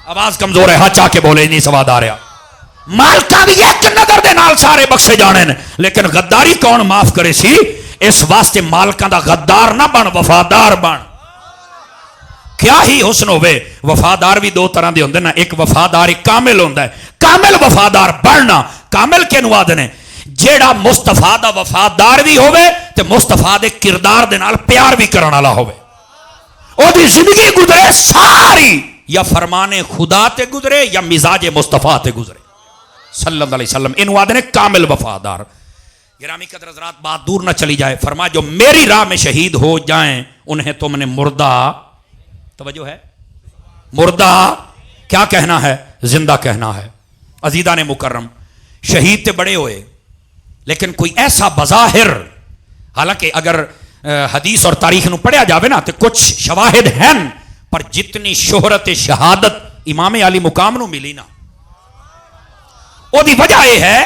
آواز کمزور ہے، ہاں چاہ کے بولے نہیں سواد آ رہا. مالکاں دی ایک نظر دے نال سارے بخشے جانے نے، لیکن غداری کون معاف کرے سی؟ اس واسطے مالکاں دا غدار نہ بن، وفادار بن. کیا ہی حسن ہوئے. وفادار بھی 2 طرح دے ہوندے نا، ایک وفادار ایک کامل ہوندا ہے. کامل وفادار بننا، کامل کینوں آدھے نے؟ جیڑا مصطفیٰ دا وفادار بھی ہوئے تے مصطفیٰ دے کردار دے نال پیار بھی کرن والا ہوئے. او دی زندگی گزرے ساری یا فرمان خدا تے گزرے یا مزاج مصطفیٰ تے گزرے صلی اللہ علیہ وسلم. انہوں آدھے نے کامل وفادار. گرامی قدر حضرات، بات دور نہ چلی جائے. فرما جو میری راہ میں شہید ہو جائیں انہیں تم نے مردہ، توجہ ہے، مردہ کیا کہنا ہے؟ زندہ کہنا ہے. عزیزان مکرم، شہید تے بڑے ہوئے لیکن کوئی ایسا بظاہر، حالانکہ اگر حدیث اور تاریخ نو پڑھیا جاوے نا تو کچھ شواہد ہیں، پر جتنی شہرت شہادت امام علی مقام نو ملی نا، او دی وجہ یہ ہے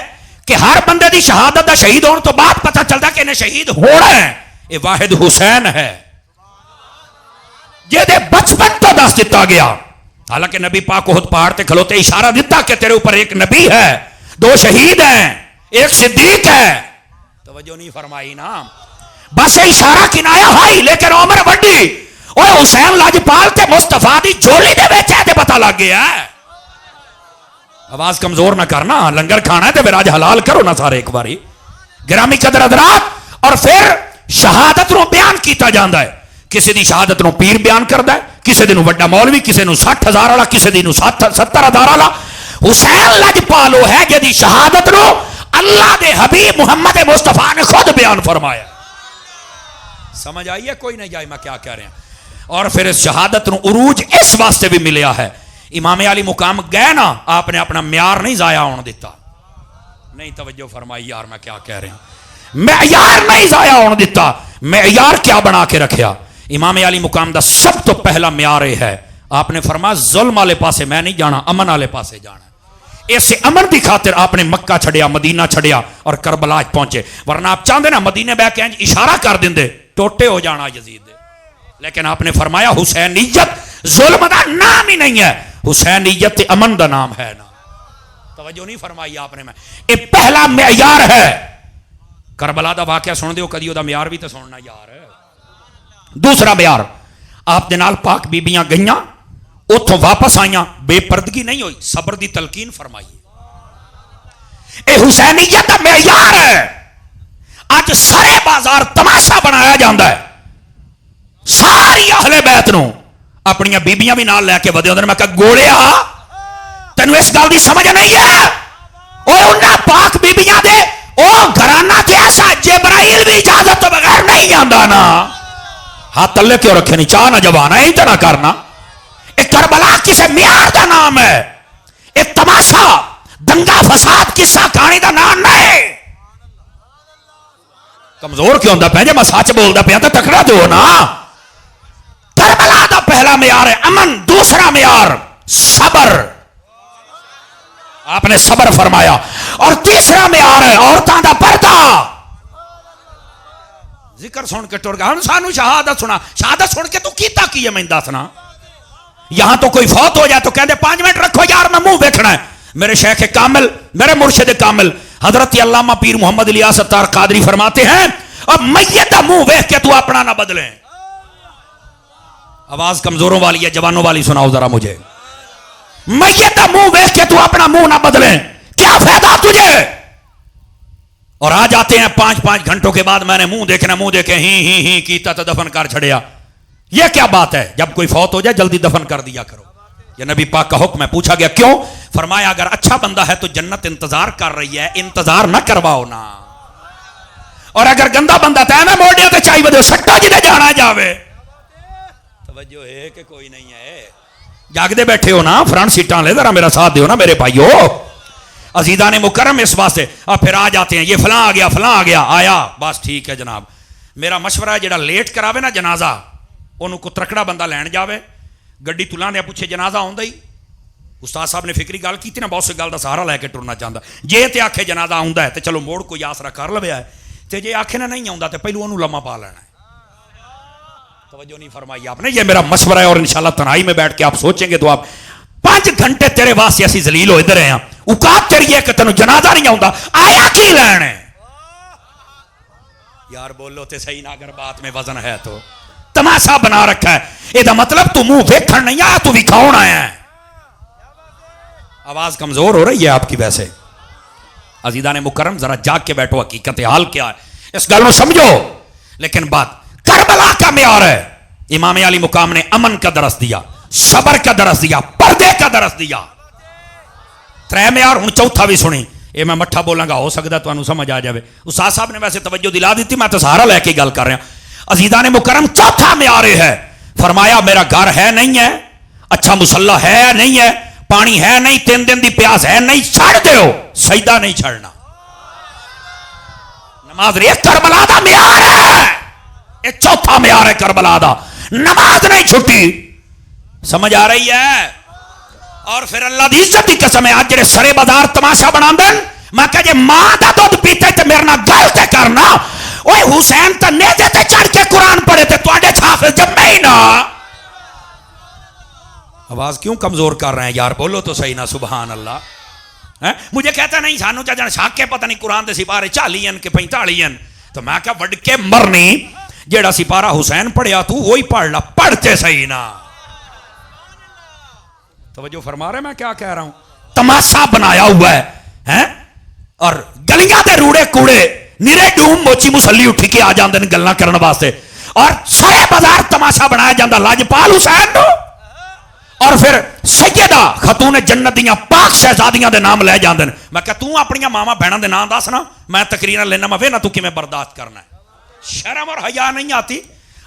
کہ ہر بندے دی شہادت دا شہید ہونے تو بعد پتہ چلتا کہ انہیں شہید ہونا ہے. یہ واحد حسین ہے یہ دے بچپن تو دس دیتا گیا. حالانکہ نبی پاک احد پہاڑ تے کھلوتے اشارہ دیتا کہ تیرے اوپر ایک نبی ہے، 2 شہید ہیں، ایک صدیق ہے. توجہ نہیں فرمائی نا، بس اشارہ کنایا ہائی، لیکن عمر وڈی اور حسین لاجپال تے مصطفیٰ دی جھولی دے وچ تے پتہ لگ گیا ہے. آواز کمزور نہ کرنا، لنگر کھانا ہے تے پھر آج حلال کرو نا سارے ایک باری. گرامی قدر حضرات، اور پھر شہادت نو بیان کیتا جاندا ہے. کسی دی شہادت نو پیر بیان کردا ہے، کسی دی نو وڈا مولوی، کسی نو 60,000 والا، کسی دی نو 70,000 والا. حسین لاجپال وہ ہے جدی شہادت نو اللہ دے حبیب محمد مصطفیٰ نے خود بیان فرمایا. سمجھ آئی ہے کوئی نہیں جائے میں کیا کہہ رہے ہیں؟ اور پھر اس شہادت نو عروج اس واسطے بھی ملیا ہے. امام علی مقام گئے نا، آپ نے اپنا معیار نہیں ضائع ہونے دیتا. نہیں توجہ فرمائی یار میں کیا کہہ رہے ہیں؟ معیار نہیں ضائع ہونے دیتا. معیار کیا بنا کے رکھیا؟ امام علی مقام دا سب تو پہلا معیار ہے، آپ نے فرمایا ظلم والے پاسے میں نہیں جانا، امن والے پاسے جانا. ایسے امن دی خاطر آپ نے مکہ چھڑیا، مدینہ چھڑیا اور کربلا پہنچے. ورنہ آپ چاہتے نا مدینے بہ کے اشارہ کر دیندے ٹوٹے ہو جانا یزید دے. لیکن آپ نے فرمایا حسینیت ظلم دا نام ہی نہیں ہے، حسینیت امن دا نام ہے نا. توجہ نہیں فرمائی آپ نے؟ میں یہ پہلا معیار ہے. کربلا دا واقعہ سن دیو کدی، دا معیار بھی تو سننا یار. دوسرا معیار، آپ دے نال پاک بیبیاں گئیاں، اتھوں واپس آئیاں، بے پردگی نہیں ہوئی، صبر دی تلقین فرمائی. اے حسینیت دا معیار ہے. آج سارے بازار تماشا بنایا جاندہ ہے. ساری اہل بیت نو اپنی بیبیاں بھی نال لے کے ودے ہوندے. میں کہا گوڑیا تینوں اس گل دی سمجھ نہیں ہے؟ او انہاں پاک بیبیاں دے او گھرانہ جیسا جبرائیل بھی اجازت تو بغیر نہیں جاندا نا. ہاتھ تلے کیوں رکھے نہیں؟ چاہ نہ جوانا ہے، نہ کرنا. ایک کربلا کسے معیار دا نام ہے. ایک تماشا دنگا فساد قصہ کہانی دا نام نہیں. کمزور کیوں ہوندا پیا؟ جے میں سچ بولدا پیا تے تکڑا تو نا. کربلا دا پہلا معیار ہے امن. دوسرا معیار صبر، آپ نے صبر فرمایا. اور تیسرا معیار ہے عورتاں دا پردہ. ذکر سن کے ٹر گیا. ہم سانو شہادت سنا، شہادت سن کے تو کیتا کی ہے میں دسنا. یہاں تو کوئی فوت ہو جائے تو کہتے 5 منٹ رکھو یار میں منہ دیکھنا ہے. میرے شیخ کامل، میرے مرشد کامل حضرت علامہ پیر محمد الیاس ستار قادری فرماتے ہیں اب میت دا منہ دیکھ کے تو اپنا نہ بدلیں. آواز کمزوروں والی ہے، جوانوں والی سناؤ ذرا مجھے. میت دا منہ دیکھ کے تو اپنا منہ نہ بدلیں، کیا فائدہ تجھے؟ اور آ جاتے ہیں 5 گھنٹوں کے بعد میں نے منہ دیکھنا، منہ دیکھے ہی کیتا تو دفن کر چھڑیا. یہ کیا بات ہے؟ جب کوئی فوت ہو جائے جلدی دفن کر دیا کرو. یہ نبی پاک کا حکم ہے. پوچھا گیا کیوں؟ فرمایا اگر اچھا بندہ ہے تو جنت انتظار کر رہی ہے, انتظار نہ کرواؤ نا. اور اگر گندا بندہ تو میں موڑیا تے چاہیے بدے سٹا جی جانا جاوے. توجہ ہے کہ کوئی نہیں ہے؟ جاگدے بیٹھے ہو نا, فرنٹ سیٹاں لے ذرا میرا ساتھ دیو نا میرے بھائیو. عزیزان مکرم اس واسطے پھر آ جاتے ہیں یہ فلاں آ گیا فلاں آ گیا, آیا بس ٹھیک ہے جناب. میرا مشورہ ہے جڑا لیٹ کراوے نا جنازہ, انہوں کو ترکڑا بندہ لین جاوے, گڈی تلان دیا پوچھے جنازہ آؤندا ہی. استاد صاحب نے فکری گل کی نا, بہت سی گل دا سہارا لے کے ٹرنا چاہتا. جے تے آکھے جنازہ آؤندا ہے تے چلو موڑ کوئی آسرا کر لویا ہے, تے جے آکھے نا نہیں آؤندا تے پہلو انہوں لمحہ پا لینا ہے. توجہ نہیں فرمائی آپ نے. یہ میرا مشورہ ہے اور انشاءاللہ تنہائی میں بیٹھ کے آپ سوچیں گے تو آپ 5 گھنٹے تیرے واسطے اسی ذلیل ہو ادھر ہیں, اوقات تیری ہے کہ تینوں جنازہ نہیں آؤندا, آیا کی لین ہے یار؟ بولو تے صحیح نا, اگر بات میں وزن ہے تو. تماشا بنا رکھا ہے, یہ دا مطلب تو منہ ویکھن نہیں آیا, تو وکھاؤن آیا ہے. آواز کمزور ہو رہی ہے آپ کی ویسے. عزیزان مکرم ذرا جاگ کے بیٹھو, حقیقت حال کیا ہے اس گل کو سمجھو. لیکن بات کربلا کا معیار ہے. امام علی مقام نے امن کا درس دیا, صبر کا درس دیا, پردے کا درس دیا. 3 معیار, ہوں چوتھا بھی سنی. یہ میں مٹھا بولاں گا, ہو سکتا ہے تمہیں سمجھ آ جائے. استاد صاحب نے ویسے توجہ دلا دیتی, میں تو سہارا لے کے گل کر رہا ہوں. عزیزان مکرم چوتھا معیار ہے, فرمایا میرا گھر ہے نہیں ہے, اچھا مسلح ہے نہیں ہے, پانی ہے نہیں, 3 دن دی پیاس ہے نہیں, چھڑ دیو, سجدہ نہیں چھڑنا. نماز یہ کربلا دا معیار ہے, یہ چوتھا معیار ہے کربلا دا. نماز نہیں چھٹی. سمجھ آ رہی ہے؟ اور پھر اللہ دی عزت دی قسم ہے, آج جڑے سرے بازار تماشا بنا دین, میں کہ جے ماں دا دودھ پیتے تے میرے نال گل تے کرنا. اوے حسین تے نیزے تے چڑھ کے قرآن پڑھے تے تواڈے حافظ جمے ہی نا. آواز کیوں کمزور کر رہے ہیں یار؟ بولو تو صحیح نا, سبحان اللہ. مجھے کہتا نہیں سانو چا جان شاک کے پتہ نہیں قرآن دے سپارے 40 کہ 45. تو میں کہا وڈ کے مرنی, جیڑا سپارہ حسین پڑھیا تو وہی پڑھ لا, پڑھتے صحیح نا. توجہ فرما رہے میں کیا کہہ رہا ہوں؟ تماشا بنایا ہوا ہے, اور گلیاں دے روڑے کوڑے نیرے ڈوم موچی مسلی اٹھی کے آ جاندے گلاں کرن واسطے, اور سارے بازار تماشا بنایا جاندا لاجپال حسین نو. اور پھر سیدہ خاتون جنت دیاں پاک شہزادیاں دے نام لے جاندے. میں کہ تو اپنی ماما بہناں دے نام دس نا, میں تقریراں لینا میں وینا تو کیویں برداشت کرنا ہے. شرم اور حیا نہیں آتی؟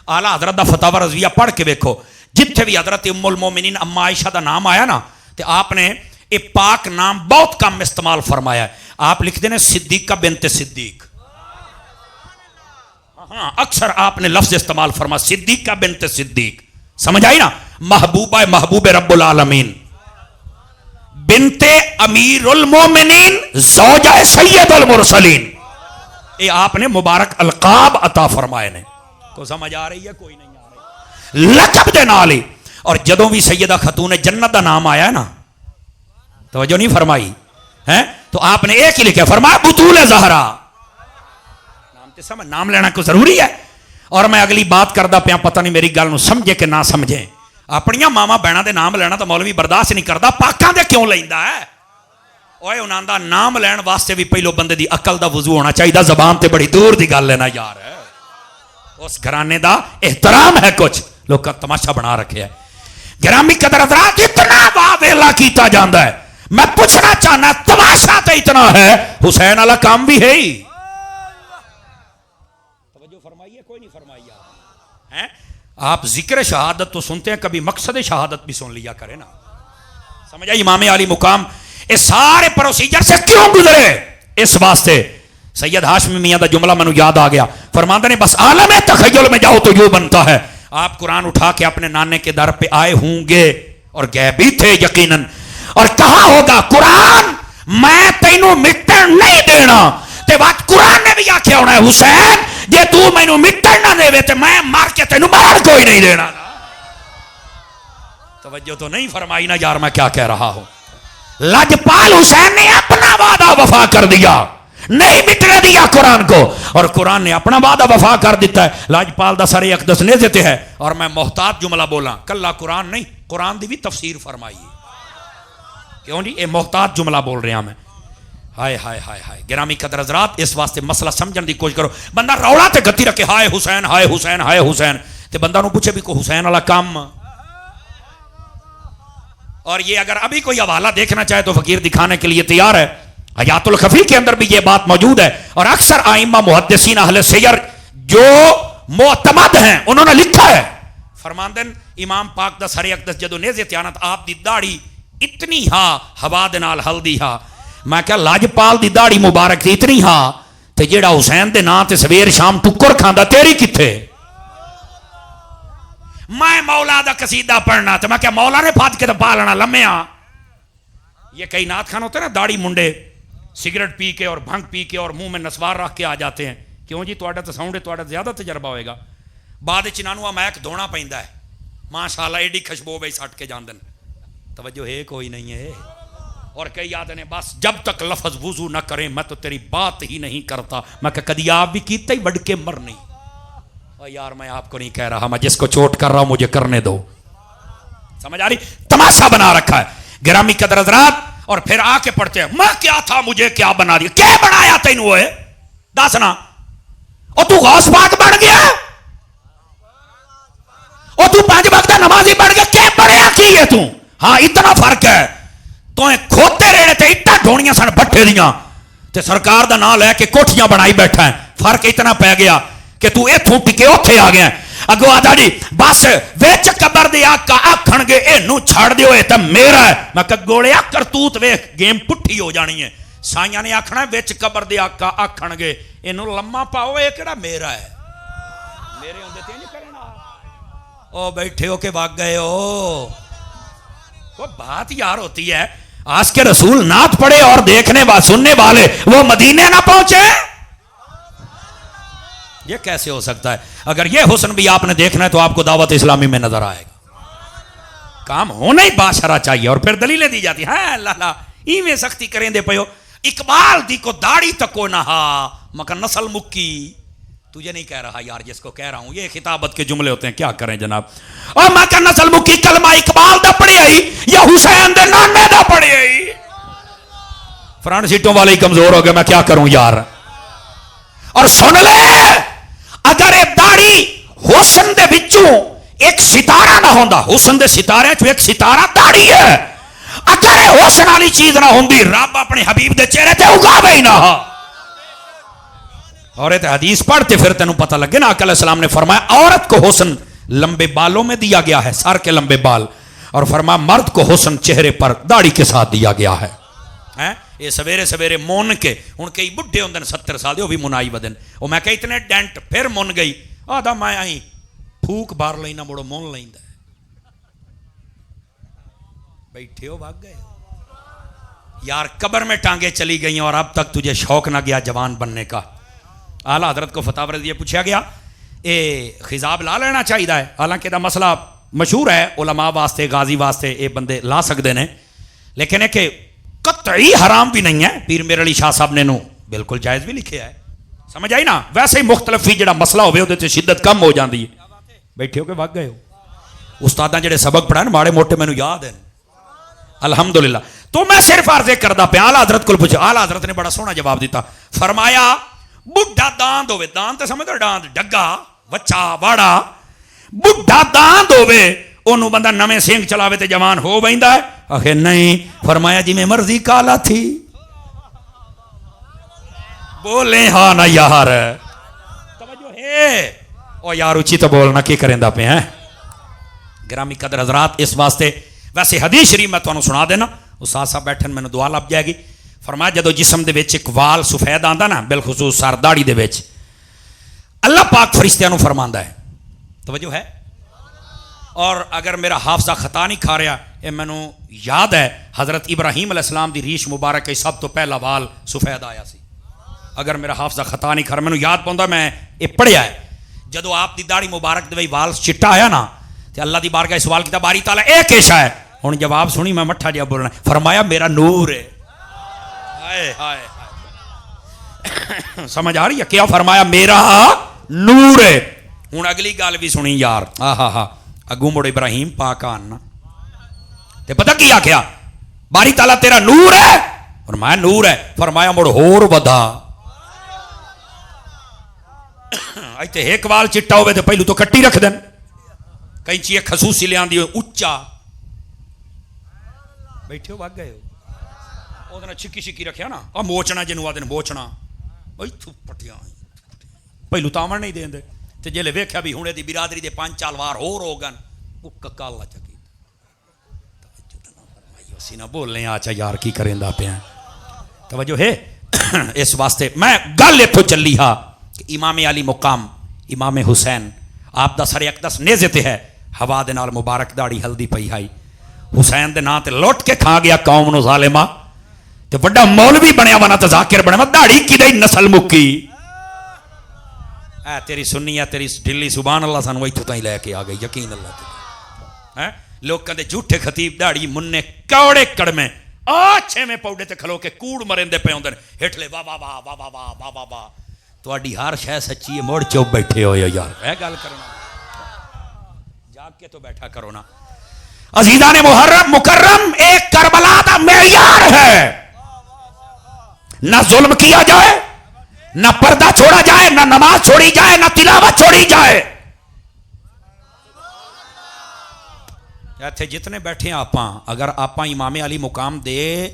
اعلیٰ حضرت دا فتاوی رضویہ پڑھ کے دیکھو, جتھے بھی حضرت ام المومنین اما عائشہ دا نام آیا نا, تے آپ نے یہ پاک نام بہت کم استعمال فرمایا ہے. آپ لکھتے ہیں صدیقہ بنت صدیق. ہاں اکثر آپ نے لفظ استعمال فرما صدیقہ بنت صدیق. سمجھ آئی نا؟ محبوبہ محبوب رب العالمین, بنت امیر المومنین, زوجہ سید المرسلین. یہ آپ نے مبارک القاب عطا فرمائے نے. کو سمجھ آ رہی ہے؟ کوئی نہیں آ رہی؟ لقب دے نال ہی. اور جدوں بھی سیدہ خاتون جنت دا نام آیا ہے نا, توجہ نہیں فرمائی ہے, تو آپ نے ایک ہی لکھا, فرمایا بطول زہرا. نام تے سمجھ, نام لینا کو ضروری ہے. اور میں اگلی بات کردہ پیا, پتہ نہیں میری گل نو سمجھے کہ نہ سمجھیں. اپنیاں ماما بہناں دے نام لینا تو مولوی برداشت نہیں کردا, پاکاں دے کیوں لیندا ہے؟ اوے انہاں دا نام لین واسطے بھی پہلو بندے دی عقل دا وضو ہونا چاہیے. زبان تے بڑی دور دی گل لینا یار ہے. اس گھرانے دا احترام ہے, کچھ لوگ کا تماشا بنا رکھے ہے. گرامی قدر حضرات, اتنا واویلا کیتا جاندا ہے. میں پوچھنا چاہنا, تماشا تے اتنا ہے, حسین والا کام بھی ہے ہی. توجہ فرمائیے, کوئی نہیں فرمائی آپ. آپ ذکر شہادت تو سنتے ہیں, کبھی مقصد شہادت بھی سن لیا کرے نا. سمجھا؟ امام علی مقام اس سارے پروسیجر سے کیوں گزرے؟ اس واسطے سید ہاشمی میاں دا جملہ منو یاد آ گیا. فرماندے نے بس عالم تخیل میں جاؤ تو یوں بنتا ہے. آپ قرآن اٹھا کے اپنے نانے کے در پہ آئے ہوں گے, اور گئے بھی تھے یقیناً, اور کہا ہوگا قرآن میں تینوں مٹن نہیں دینا. تے بات قرآن نے بھی آکھیا ہونا ہے, حسین جے تو مینوں مٹن نہ دے تے میں مار کے تینوں مار کوئی نہیں دینا. توجہ تو نہیں فرمائی نا یار, میں کیا کہہ رہا ہوں. لاجپال حسین نے اپنا وعدہ وفا کر دیا, نہیں مٹنے دیا قرآن کو, اور قرآن نے اپنا وعدہ وفا کر دیتا ہے. لاجپال دا سر اقدس نیزے تے ہے. اور میں محتاط جملہ بولا, کلا قرآن نہیں, قرآن دی بھی تفسیر فرمائیے. کیوں جی؟ اے محتاط جملہ بول رہا میں. ہائے ہائے ہائے ہائے. گرامی قدر حضرات, اس واسطے مسئلہ سمجھن دی کوشش کرو. بندہ روڑا تے گتی رکھے ہائے حسین ہائے حسین ہائے حسین, تے بندہ نو پوچھے بھی کو حسین والا کام اور یہ اگر ابھی کوئی حوالہ دیکھنا چاہے تو فقیر دکھانے کے لیے تیار ہے. حیات الخفی کے اندر بھی یہ بات موجود ہے. اور اکثر ائمہ محدثین اہل سیر جو معتمد ہیں انہوں نے لکھا ہے, فرماندن امام پاک دا سر اقدس جدو نیزے تیانت آپ دی داڑھی اتنی ہاں ہوا دے نال ہلدی ہاں. میں کہا لاجپال دی داڑھی مبارک تھی اتنی ہاں تے جیڑا حسین دے نا تے سویر شام ٹکر کھاندا تیری کتھے. میں مولا دا قصیدہ پڑھنا تو میں کہا مولا نے پھات کے تو پالنا لمیا. یہ کئی نعت خان ہوتے ہیں نا داڑھی منڈے سگریٹ پی کے اور بھنگ پی کے اور منہ میں نسوار رکھ کے آ جاتے ہیں. کیوں جی تواڈا تو ساؤنڈ ہے, تواڈا زیادہ تجربہ ہوئے گا. بعد چنانو میک دھونا پیندا ہے ماشاءاللہ ایڈی خوشبو بھائی سٹ کے جاندن. توجہ ہے کوئی نہیں ہے. اور کئی یاد نے بس جب تک لفظ وضو نہ کریں میں تو تیری بات ہی نہیں کرتا. میں کہ کدی آپ بھی کیتے ہی بڑھ کے مر نہیں. اور یار میں آپ کو نہیں کہہ رہا, میں جس کو چوٹ کر رہا ہوں مجھے کرنے دو. سمجھ آ رہی؟ تماشا بنا رکھا ہے. گرامی قدر حضرات, اور پھر آ کے پڑھتے ہیں میں کیا تھا مجھے کیا بنا دیا. کیا بنایا تینوں ہے دسنا؟ اور تو غوث پاک بن گیا, اور تو 5 وقت نمازی بن گیا. کیا بنیا کی ہے تو؟ ہاں اتنا فرق ہے, تو کھوتے رہے تھے اٹا ڈھونیاں سن بٹھے دیاں تے سرکار دا نام لے کے کوٹھیاں بنائی بیٹھا ہے. فرق اتنا پہ گیا کہ تو اتھوں ٹکے اوتھے آ گیا. اگو آدھا جی بس وچ قبر دے آقا آکھن گے اینو چھڑ دیو اے تے میرا ہے. میں کہ گوڑیا کرتوت ویکھ گیم پٹھی ہو جانی ہے. سائیاں نے آکھنا ہے وچ قبر دے آقا آکھن گے اینو لمما پاؤ اے کیڑا میرا ہے. میرے ہوندے تے نہیں کرنا. او بیٹھے ہو کے بھاگ گئے ہو. وہ بات یار ہوتی ہے آج کے رسول نعت پڑھے اور دیکھنے سننے والے وہ مدینے نہ پہنچے. یہ کیسے ہو سکتا ہے؟ اگر یہ حسن بھی آپ نے دیکھنا ہے تو آپ کو دعوت اسلامی میں نظر آئے گا. کام ہونا ہی باشرہ چاہیے. اور پھر دلیلیں دی جاتی ہیں اللہ ایویں سختی کریں دے پیو. اقبال دی کو داڑھی تکو نہا مگر نسل مکی. تجھے نہیں کہہ رہا یار, جس کو کہہ رہا ہوں. یہ خطابت کے جملے ہوتے ہیں, کیا کریں جناب. اور میں کہ نسل مکی کلمہ اقبال دا پڑھے آئی یا حسین دے نانے دا پڑھے آئی. فرنٹ سیٹوں والے ہی کمزور ہو گئے, میں کیا کروں یار. اور سن لے, اگر ایک داڑھی حسن دے بچوں ایک ستارہ نہ ہوندا, حسن دے ستارے چو ایک ستارہ داڑھی ہے. اگر حسن والی چیز نہ ہوندی رب اپنے حبیب دے چہرے تے اگاوے ہی نہ. اور یہ حدیث پڑھتے پھر تینوں پتہ لگے نا, آقا علیہ السلام نے فرمایا عورت کو حسن لمبے بالوں میں دیا گیا ہے, سر کے لمبے بال, اور فرمایا مرد کو حسن چہرے پر داڑھی کے ساتھ دیا گیا ہے. یہ سویرے سویرے مون کے ہوں کئی بڈھے ہوندے 70 سال دے وہ بھی منائی بدن. وہ میں کہ اتنے ڈینٹ پھر من گئی آدھا میں آئی پھوک بار لینا مڑو مون لیندا. بیٹھے ہو بھاگ گئے یار. قبر میں ٹانگیں چلی گئی اور اب تک تجھے شوق نہ گیا جوان بننے کا. اعلیٰ حضرت کو فتح رضیہ پوچھا گیا اے خضاب لا لینا چاہیے ہے, حالانکہ دا مسئلہ مشہور ہے علماء واسطے غازی واسطے اے بندے لا سکتے ہیں, لیکن ہے کہ قطعی حرام بھی نہیں ہے. پیر میر علی شاہ صاحب نے نو بالکل جائز بھی لکھے ہے. سمجھ آئی نا. ویسے ہی مختلف ہی جڑا مسئلہ ہوئے ہوتے تھے شدت کم ہو جاندی ہے. بیٹھے ہو کے بھاگ گئے ہو. استاداں جڑے سبق پڑھائے ماڑے موٹے مینوں یاد ہیں الحمدللہ. تو میں صرف عرض کردا پیا, اعلیٰ حضرت کو پوچھا, اعلیٰ حضرت نے بڑا سونا جواب دیتا. فرمایا بڈھا داند ہوئے, داند تے سمجھ دو ڈاند ڈگا وچا واڑا, بڈھا داند ہوئے انہوں بندہ نویں سینگ چلاوے تے جوان ہو بیندا ہے. آخر نہیں, فرمایا جی میں مرضی کالا تھی. بولے ہاں نا یار, توجہ ہے او یار اچھی تو بولنا کی کریندا پہ ہیں. گرامی قدر حضرات, اس واسطے ویسے حدیث شریف میں تانوں سنا دینا, استاد صاحب بیٹھن مینوں دعا لب جائے گی. فرمایا جدو جسم دے وچ ایک وال سفید آندا نا, بالخصوص سر داڑھی دے وچ, اللہ پاک فرشتیاں نو فرماندا ہے. توجہ ہے. اور اگر میرا حافظہ خطا نہیں کھا رہا, یہ مینوں یاد ہے حضرت ابراہیم علیہ السلام دی ریش مبارک ہے سب تو پہلا وال سفید آیا سی. اگر میرا حافظہ خطا نہیں کھا رہا, مینوں یاد پوندا میں یہ پڑھیا ہے. جدو آپ دی داڑھی مبارک دے وال چٹا آیا نا, تے اللہ دی بارگاہ سوال کیتا باری تعالی اے کیسا ہے. ہن جواب سنی میں مٹھا جیا بولنا. فرمایا میرا نور ہے. سمجھ آ رہی ہے کیا فرمایا؟ میرا نور ہے. ہوں اگلی گل بھی سنی یار. ہاں اگوں مڑ ابراہیم پاک آنا تے پتہ کی آکھیا, باری تعالیٰ تیرا نور ہے. فرمایا نور ہے. فرمایا مڑ ہور ودا. ایتھے ایک وال چٹا ہوئے تے پہلو تو کٹی رکھ دین, کہیں چیئے خصوصی لے آندی ہوئے اچا. بیٹھے ہو بھگ گئے ہو وہ چھکی چھکی رکھیا نا آ موچنا جنوں آدھے موچنا پٹیاں پہلو تامن نہیں دیں دے تے جلے ویکھیا بھی ہنے دی برادری دے 5 وار ہو گن وہ ککالا چکی سی نہ بولنے آچا یار کی کریں دا پہ ہیں توجہ ہے اس واسطے میں گل اتھو چلی ہا کہ امام علی مقام امام حسین آپ دا سر اقدس نیزے تے ہے ہوا دے نال مبارک داڑی ہلدی پئی ہائی حسین دے نا تے لوٹ کے کھا گیا قوم نو ظالمہ تے بڑا مولوی بنیا ونا تے ذاکر بنیا داڑی کی دئی نسل مکی اے تیری سنی ہے تیری ڈلی سبحان اللہ سانو ایتھوں تائیں لے کے آ گئی یقین اللہ تے لوگ کہندے جھوٹے خطیب داڑی مننے کوڑے کڑمے آچھے میں پاؤڈے تے کھلو کے کوڑ مرندے پہ ہوندے ہٹلے واہ واہ واہ واہ واہ واہ واہ واہ تواڈی ہر شے سچی ہے موڑ چوپ بیٹھے ہو یار اے گل کرنا جاگ کے تو بیٹھا کرو نا عزیزان محرم مکرم ایک کربلا دا معیار ہے نہ ظلم کیا جائے نہ پردہ چھوڑا جائے نہ نماز چھوڑی جائے نہ تلاوت چھوڑی جائے تھے جتنے بیٹھے ہیں آپاں اگر آپاں امام علی مقام دے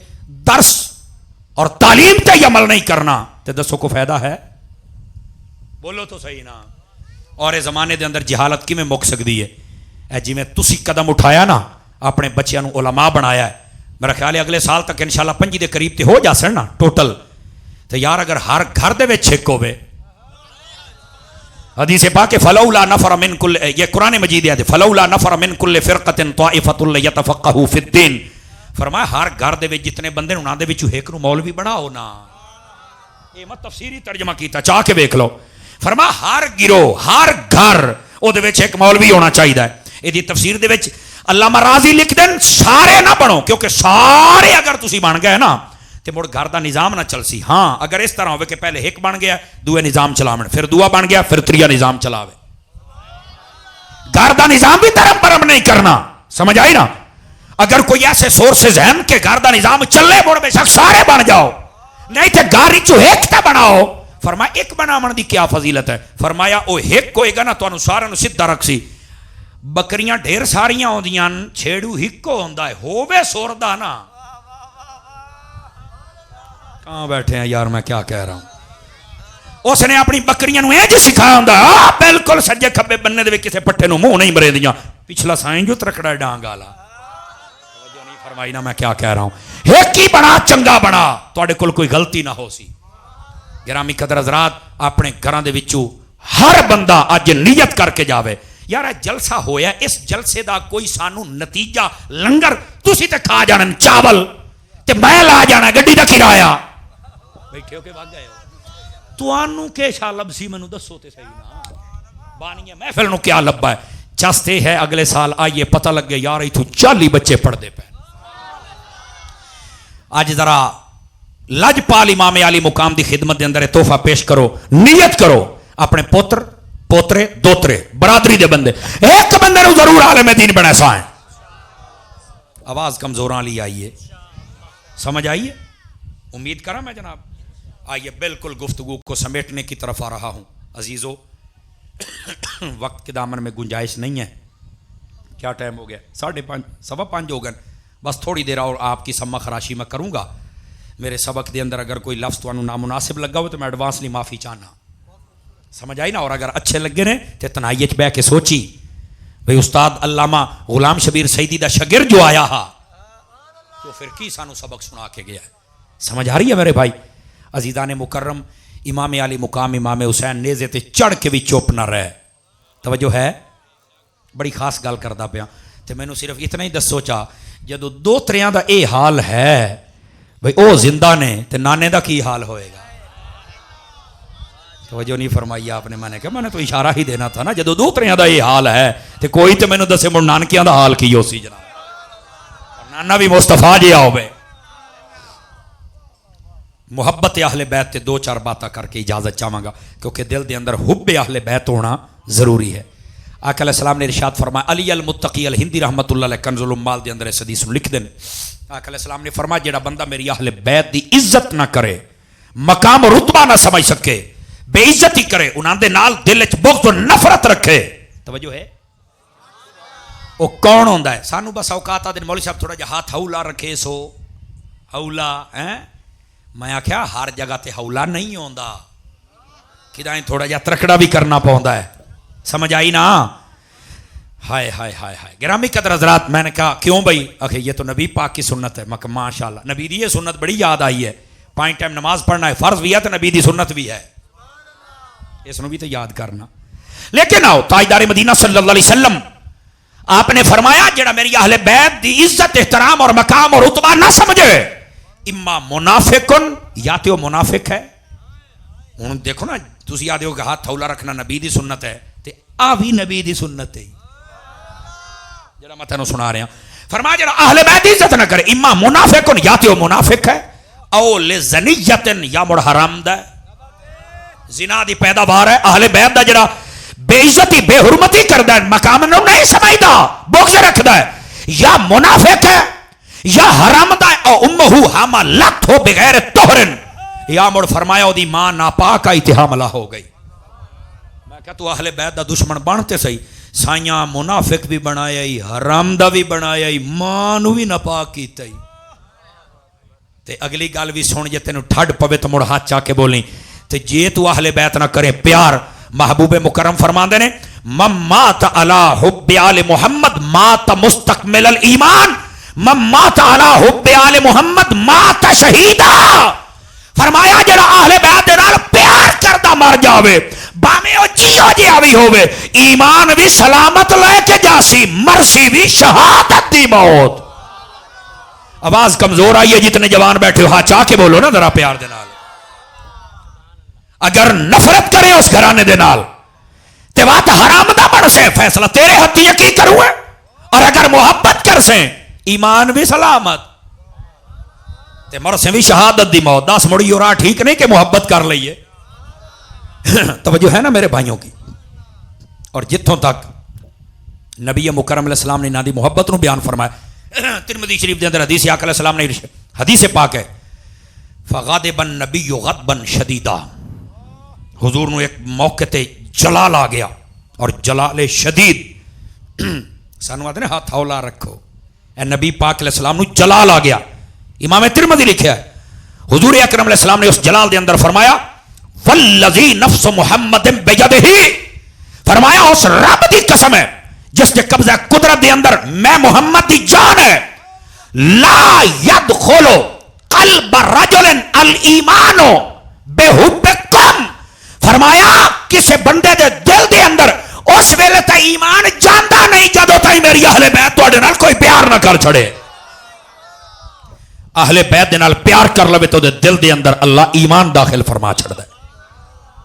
درس اور تعلیم تے عمل نہیں کرنا تے دسو کو فائدہ ہے بولو تو صحیح نا اور اس زمانے دے اندر جہالت کی میں مک سکتی ہے اے جی میں تسی قدم اٹھایا نا اپنے بچیاں نو علماء بنایا ہے میرا خیال ہے اگلے سال تک انشاءاللہ 5 دے قریب تے ہو جا سن نا ٹوٹل تے یار اگر ہر گھر دے وچ چھک ہوے حدیث پاک فلولا نفر من کل یہ قرآن مجید ہے فلولا نفر من کل فرقۃ طائفۃ لیتفقهوا فی الدین فرمایا ہر گھر دے وچ جتنے بندے انہاں دے وچوں ایک نو مولوی بناؤ نا یہ میں تفسیری ترجمہ کیتا چاہ کے دیکھ لو فرمایا ہر گروہ ہر گھر او دے وچ ایک مولوی ہونا چاہیے اے دی تفسیر دے وچ علامہ راضی لکھ دین سارے نہ بنو کیونکہ سارے اگر تسی بن گئے نا تے مڑ گھر دا نظام نہ چل سی ہاں اگر اس طرح ہوئے کہ پہلے ایک بن گیا دوے نظام چلاون پھر دوا بن گیا پھر تریا نظام چلاوے گھر دا نظام بھی دھرم پرم نہیں کرنا سمجھ آئی نا اگر کوئی ایسے سورسز ہیں کہ گھر دا نظام چلے مڑ بے شک سارے بن جاؤ نہیں تے گھر چو ایک تے بناؤ فرمایا ایک بناون دی کیا فضیلت ہے فرمایا او ایک کوئی گا نا تو انو سارے نو سدھا رکھ سی بکریاں ڈھیر ساریاں ہوندیاں چھیڑو ہکو ہوندا ہے ہووے سوردا نا کہاں بیٹھے ہیں یار میں کیا کہہ رہا ہوں اس نے اپنی بکریاں نو یہ سکھایا ہوندا بالکل سجے کھبے بننے دے کسے پٹھے نو منہ نہیں مرے دیاں پچھلا سائیں جو ترکڑا ڈانگ والا توجہ نہیں فرمائی نا میں کیا کہہ رہا ہوں ایک ہی بنا چنگا بنا تواڈے کول کوئی غلطی نہ ہو سی گرامی قدر حضرات اپنے گھراں دے وچوں ہر بندہ اج نیت کر کے جاوے یار جلسہ ہویا اس جلسے دا کوئی سانو نتیجہ لنگر تسی تے کھا جانن چاول تے میں لا جانا گڈی دا کرایہ بیٹھے ہو کے بھاگ گئے ہو توانو کے شاہ لبسی منو دسو تے صحیح نا بانی محفل نو کیا لبا ہے چستے ہے اگلے سال آئیے پتہ لگ گئے یار ایتھوں 40 بچے پڑھ دے پہ آج ذرا لجپال امام علی مقام دی خدمت دے اندر تحفہ پیش کرو نیت کرو اپنے پوتر پوترے دوترے برادری دے بندے ایک بندے نو ضرور عالم دین بنا سائیں آواز کمزوراں لی آئیے سمجھ آئیے امید کرا میں جناب آئیے بالکل گفتگو کو سمیٹنے کی طرف آ رہا ہوں عزیزو وقت کے دامن میں گنجائش نہیں ہے کیا ٹائم ہو گیا 5:30 5:15 ہو گئے بس تھوڑی دیر اور آپ کی سما خراشی میں کروں گا میرے سبق دے اندر اگر کوئی لفظ تو نامناسب لگا ہو تو میں ایڈوانسلی معافی چاہنا سمجھ آئی نا اور اگر اچھے لگے نے تو تنہائیت بہ کے سوچی بھئی استاد علامہ غلام شبیر سیدی دا شاگرد جو آیا ہا تو پھر کی سانو سبق سنا کے گیا ہے سمجھ آ رہی ہے میرے بھائی عزیزان مکرم امام علی مقام امام حسین نیزے تے چڑھ کے بھی چپ نہ رہے توجہ ہے بڑی خاص گل کردا پیا تے مینوں صرف اتنا ہی دسو چا جدو دو تریاں دا اے حال ہے بھئی او زندہ نے تے نانے دا کی حال ہوئے گا توجہ نہیں فرمائی آپ نے میں نے کہا میں نے تو اشارہ ہی دینا تھا نا جدو دو تریاں دا اے حال ہے تے کوئی تے مینوں دسے مڑ نانکیاں دا حال کی ہو سی جناب نانا بھی مصطفیٰ جی ہوئے محبت اہل بیت تے 2-4 باتاں کر کے اجازت چاہاں گا کیونکہ دل دے اندر حب اہل بیت ہونا ضروری ہے آقا علیہ السلام نے ارشاد فرمایا علی المتقی الہندی رحمت اللہ علیہ کنز الامال دے اندر اس حدیث لکھ دیں آقا علیہ السلام نے فرمایا جڑا بندہ میری اہل بیت دی عزت نہ کرے مقام رتبہ نہ سمجھ سکے بے عزتی کرے انہاں دے نال دل وچ بغض و نفرت رکھے توجہ ہے وہ کون ہوتا ہے؟ سانو بس اوقات آتے مولوی صاحب تھوڑا جہا ہاتھ ہولا رکھے سو ہولا ہے. میں آخیا ہر جگہ تے ہولا نہیں ہوتا، کدائیں تھوڑا جہا ترکڑا بھی کرنا پوندا ہے. سمجھ آئی نا؟ ہائے ہائے ہائے ہائے. گرامی قدر حضرات، میں نے کہا کیوں بھائی؟ آخر یہ تو نبی پاک کی سنت ہے. میں کہا ماشاء اللہ، نبی دی یہ سنت بڑی یاد آئی ہے. 5 ٹائم نماز پڑھنا ہے، فرض بھی ہے تو نبی دی سنت بھی ہے، اس نے بھی تو یاد کرنا. لیکن آؤ تاجدار مدینہ صلی اللہ علیہ وسلم آپ نے فرمایا جڑا میری اہل بیت دی عزت احترام اور مقام اور رتبہ نہ سمجھے، اما منافقن، یا تو منافق ہے. ہوں دیکھو نا، تسی آدھے ہو کہ ہاتھ تھولا رکھنا نبی دی سنت ہے، تے آ بھی نبی دی سنت ہے. جڑا میں تینوں سنا رہا فرمایا جڑا اہل بیت دی عزت نہ کرے، اما منافقن، یا تو منافق ہے، او لزنیتن، یا مڑ حرام دا ہے، زنا دی پیداوار ہے. اہل بیت دا جڑا بے عزتی بے حرمتی کردا ہے، مقام نو نہیں سمجھدا، بغض رکھدا ہے، یا منافق ہے یا حرام دا ہے. او امہ حملت ہو بغیر طہرن، یا مڑ فرمایا او دی ماں ناپاک آئی تے حاملہ ہو گئی. میں کہا تو اہل بیت دا دشمن بنتے صحیح، سائیاں منافق بھی بنایا ہی، حرام دا بھی بنایا ہی، ماں نو بھی ناپاک کیتا ہی. تے اگلی گل بھی سن، جے تینوں ٹھڈ پوے تو مڑ ہاتھ چا کے بولیں. تے جے تو اہل بیت نہ کرے پیار، محبوب مکرم فرماندے نے من مات علی حب آل محمد مات مستقمل الایمان، من مات علی حب آل محمد مات شہیدا. فرمایا جڑا اہل بیت دے نال پیار کردا مر جاوے، باویں او جیو جیا وی ہووے، ایمان بھی سلامت لے کے جاسی، مرسی بھی شہادت دی موت. آواز کمزور آئی ہے، جتنے جوان بیٹھے ہو ہاتھ چاہ کے بولو نا ذرا پیار دے نال. اگر نفرت کرے اس گھرانے دے نال تے بات حرام دا بن سے، فیصلہ تیرے ہتھی کی کروں ہے. اور اگر محبت کر سے، ایمان بھی سلامت تے مر سے بھی شہادت دی موت. 10 مڑی اور ٹھیک نہیں کہ محبت کر لئیے. توجہ ہے نا میرے بھائیوں کی. اور جتوں تک نبی مکرم علیہ السلام نے نہ دی محبت نو بیان فرمایا، ترمذی شریف دے اندر حدیث آقا علیہ السلام نے حدیث پاک ہے، فغضب النبی غضبا شدیدا. حضور نو ایک موقع تے جلال آ گیا، اور جلال شدید سانو آتے ہیں ہاتھ ہولا رکھو. اے نبی پاک علیہ السلام نو جلال آ گیا. امام ترمذی لکھیا ہے حضور اکرم علیہ السلام نے اس جلال دے اندر فرمایا والذی نفس محمد بیدہ، فرمایا اس رب دی قسم ہے جس کے قبضہ قدرت دے اندر میں محمد دی جان ہے، لا يدخل قلب رجل الایمان بحبکم. فرمایا کسی بندے دے دل دے اندر اس ویلے تا ایمان جاندا نہیں جدو تائی میری اہل بیت تواڈے نال کوئی پیار نہ کر چھڑے. اہل بیت دے نال پیار کر لوے تو دے دل دے اندر اللہ ایمان داخل فرما چھڑدا ہے.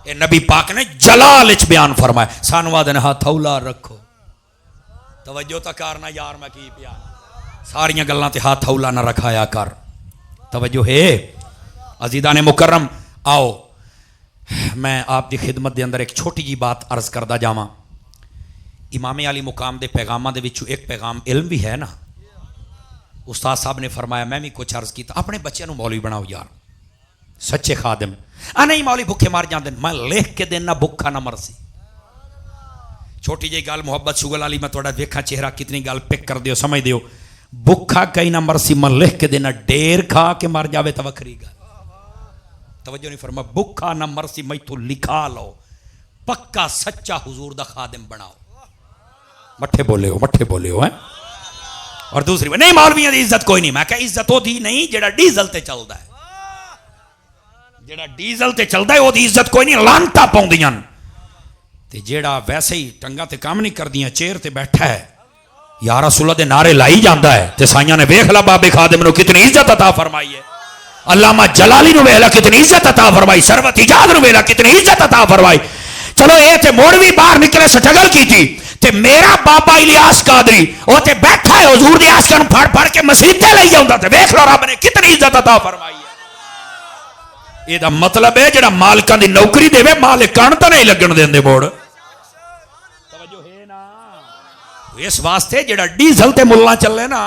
اے نبی پاک نے جلال اچ بیان فرمایا. سانو آدھے نے ہاتھ ہولا رکھو. توجہ تا کرنا یار، میں کی پیا ساریاں گلاں تے ہاتھ ہولا نہ رکھایا کر. توجہ ہے عزیزان مکرم. آؤ میں آپ دی خدمت دے اندر ایک چھوٹی جی بات عرض کردہ جاواں. امام علی مقام دے پیغاماں دے وچوں ایک پیغام علم بھی ہے نا. استاد صاحب نے فرمایا میں بھی کچھ عرض کیتا، اپنے بچے نو مولوی بناؤ یار، سچے خادم. نہیں مولوی بھکھے مار جاندے، میں لکھ کے دینا بھکھا نہ مرسی. چھوٹی جی گل محبت شغل علی میں تھوڑا ویکھا چہرہ کتنی گل پک کر دیو سمجھ دیو. بھکھا کئی نہ مرسی، میں لکھ کے دینا ڈیر کھا کے مر جاوے تو وکھری گل. توجہ نہیں فرما، بھکھا نہ مرسی میں تو لکھا لو، پکا سچا حضور دا خادم بناؤ. مٹھے بولے ہو ہیں. اور دوسری نہیں مولویاں دی عزت کوئی نہیں. میں کہا عزت وہ دی نہیں جڑا ڈیزل تے چلدا ہے، جڑا ڈیزل تے چلدا ہے وہ دی عزت کوئی نہیں، لانتا پاؤندیاں. تے جیڑا ویسے ہی ٹنگا تے کام نہیں کردیاں، چیر تے بیٹھا ہے یا رسول اللہ دے نعرے لائی جاندا ہے. تے سائیاں نے ویکھ لا بابے خادم نو کتنی عزت عطا فرمائی ہے. علامہ جلالی نو ویلا کتنی عزت عطا فرمائی، سروت ایجاد نو ویلا کتنی عزت عطا فرمائی. چلو اے تے موڑوی باہر نکلے سٹرگل کی تھی، تے میرا بابا الیاس قادری او تے بیٹھا ہے حضور دی آسکن پھڑ پھڑ کے مسیتے لے جاوندا. تے ویکھ لو رب نے کتنی عزت عطا فرمائی ہے. اے دا مطلب ہے جڑا مالکاں دی نوکری دے مالک کن تے نہیں لگن دیندے موڑ. توجہ ہے نا. اس واسطے جڑا ڈیزل تے ملہ چلے نا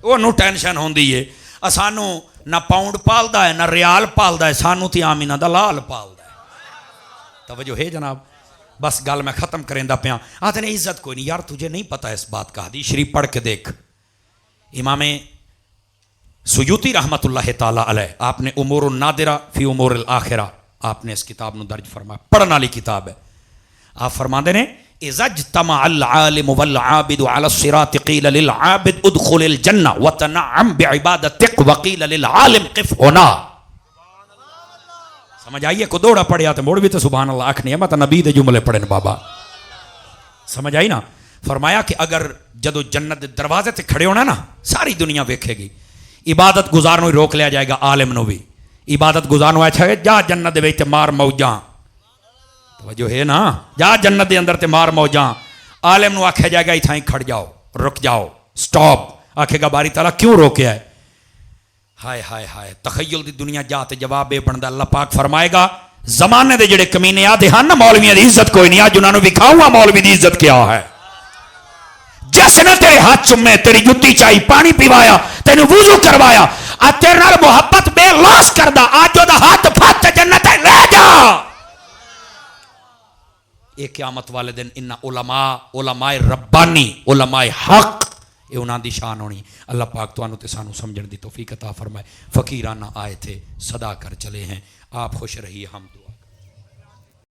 وہ نو ٹینشن ہوندی ہے. سانو نہ پاؤنڈ پالدا ہے نہ ریال پالدا ہے، سانو تے آمینہ دا لال پالدا ہے. توجہ ہے جناب. بس گل میں ختم کریں دا پیا آتے نے عزت کوئی نہیں یار تجھے نہیں پتا اس بات کا حدیث شریف پڑھ کے دیکھ امام سیوطی رحمت اللہ تعالی علیہ آپ نے امور النادرہ فی امور الاخرہ آپ نے اس کتاب نو درج فرمایا پڑھن والی کتاب ہے آپ فرماندے نے اذا اجتمع العالم والعابد على الصراط قيل للعابد ادخل الجنة وتنعم بعبادتك وقيل للعالم قف هنا سمجھ آئیے کو دوڑا پڑھیا تو موڑ بھی تو سبحان اللہ آنکھ نہیں ہے میں تو نبی دے جملے پڑھن بابا سمجھ آئی نا فرمایا کہ اگر جدو جنت دے دروازے تے کھڑے ہونا نا ساری دنیا ویکھے گی عبادت گزار نو روک لیا جائے گا عالم نو بھی عبادت گزار نو اچھا ہے جا جنت دے وچ مار موجاں توجہ ہے نا جا جنت دے اندر تے مار موجاں عالم نو آکھیا جائے گا ایتھاں کھڑ جاؤ رک جاؤ سٹاپ آکھے گا باری تعالیٰ کیوں روکیا ہے ہائے ہائے ہائے تخیل دی دنیا جاتے جواب بے بندا اللہ پاک فرمائے گا زمانے دے جڑے کمینے آدھے ہاں نا مولویاں دی عزت کوئی نہیں آج انہاں نو وکھاؤں گا مولوی دی عزت کیا ہے جس نے تیرے ہاتھ چومے تیری جُتی چائی پانی پیوایا تینو وضو کروایا آج تیرے نال محبت بے لاس کردہ آج جو دا ہاتھ پھات جنت ہے لے جا ایک قیامت والے دن انہا علماء ربانی علماء حق یہ انہاں دی شان ہونی اللہ پاک تو انہوں تے سانو سمجھن دی توفیق عطا فرمائے فقیرانہ آئے تھے صدا کر چلے ہیں آپ خوش رہیے ہم دعا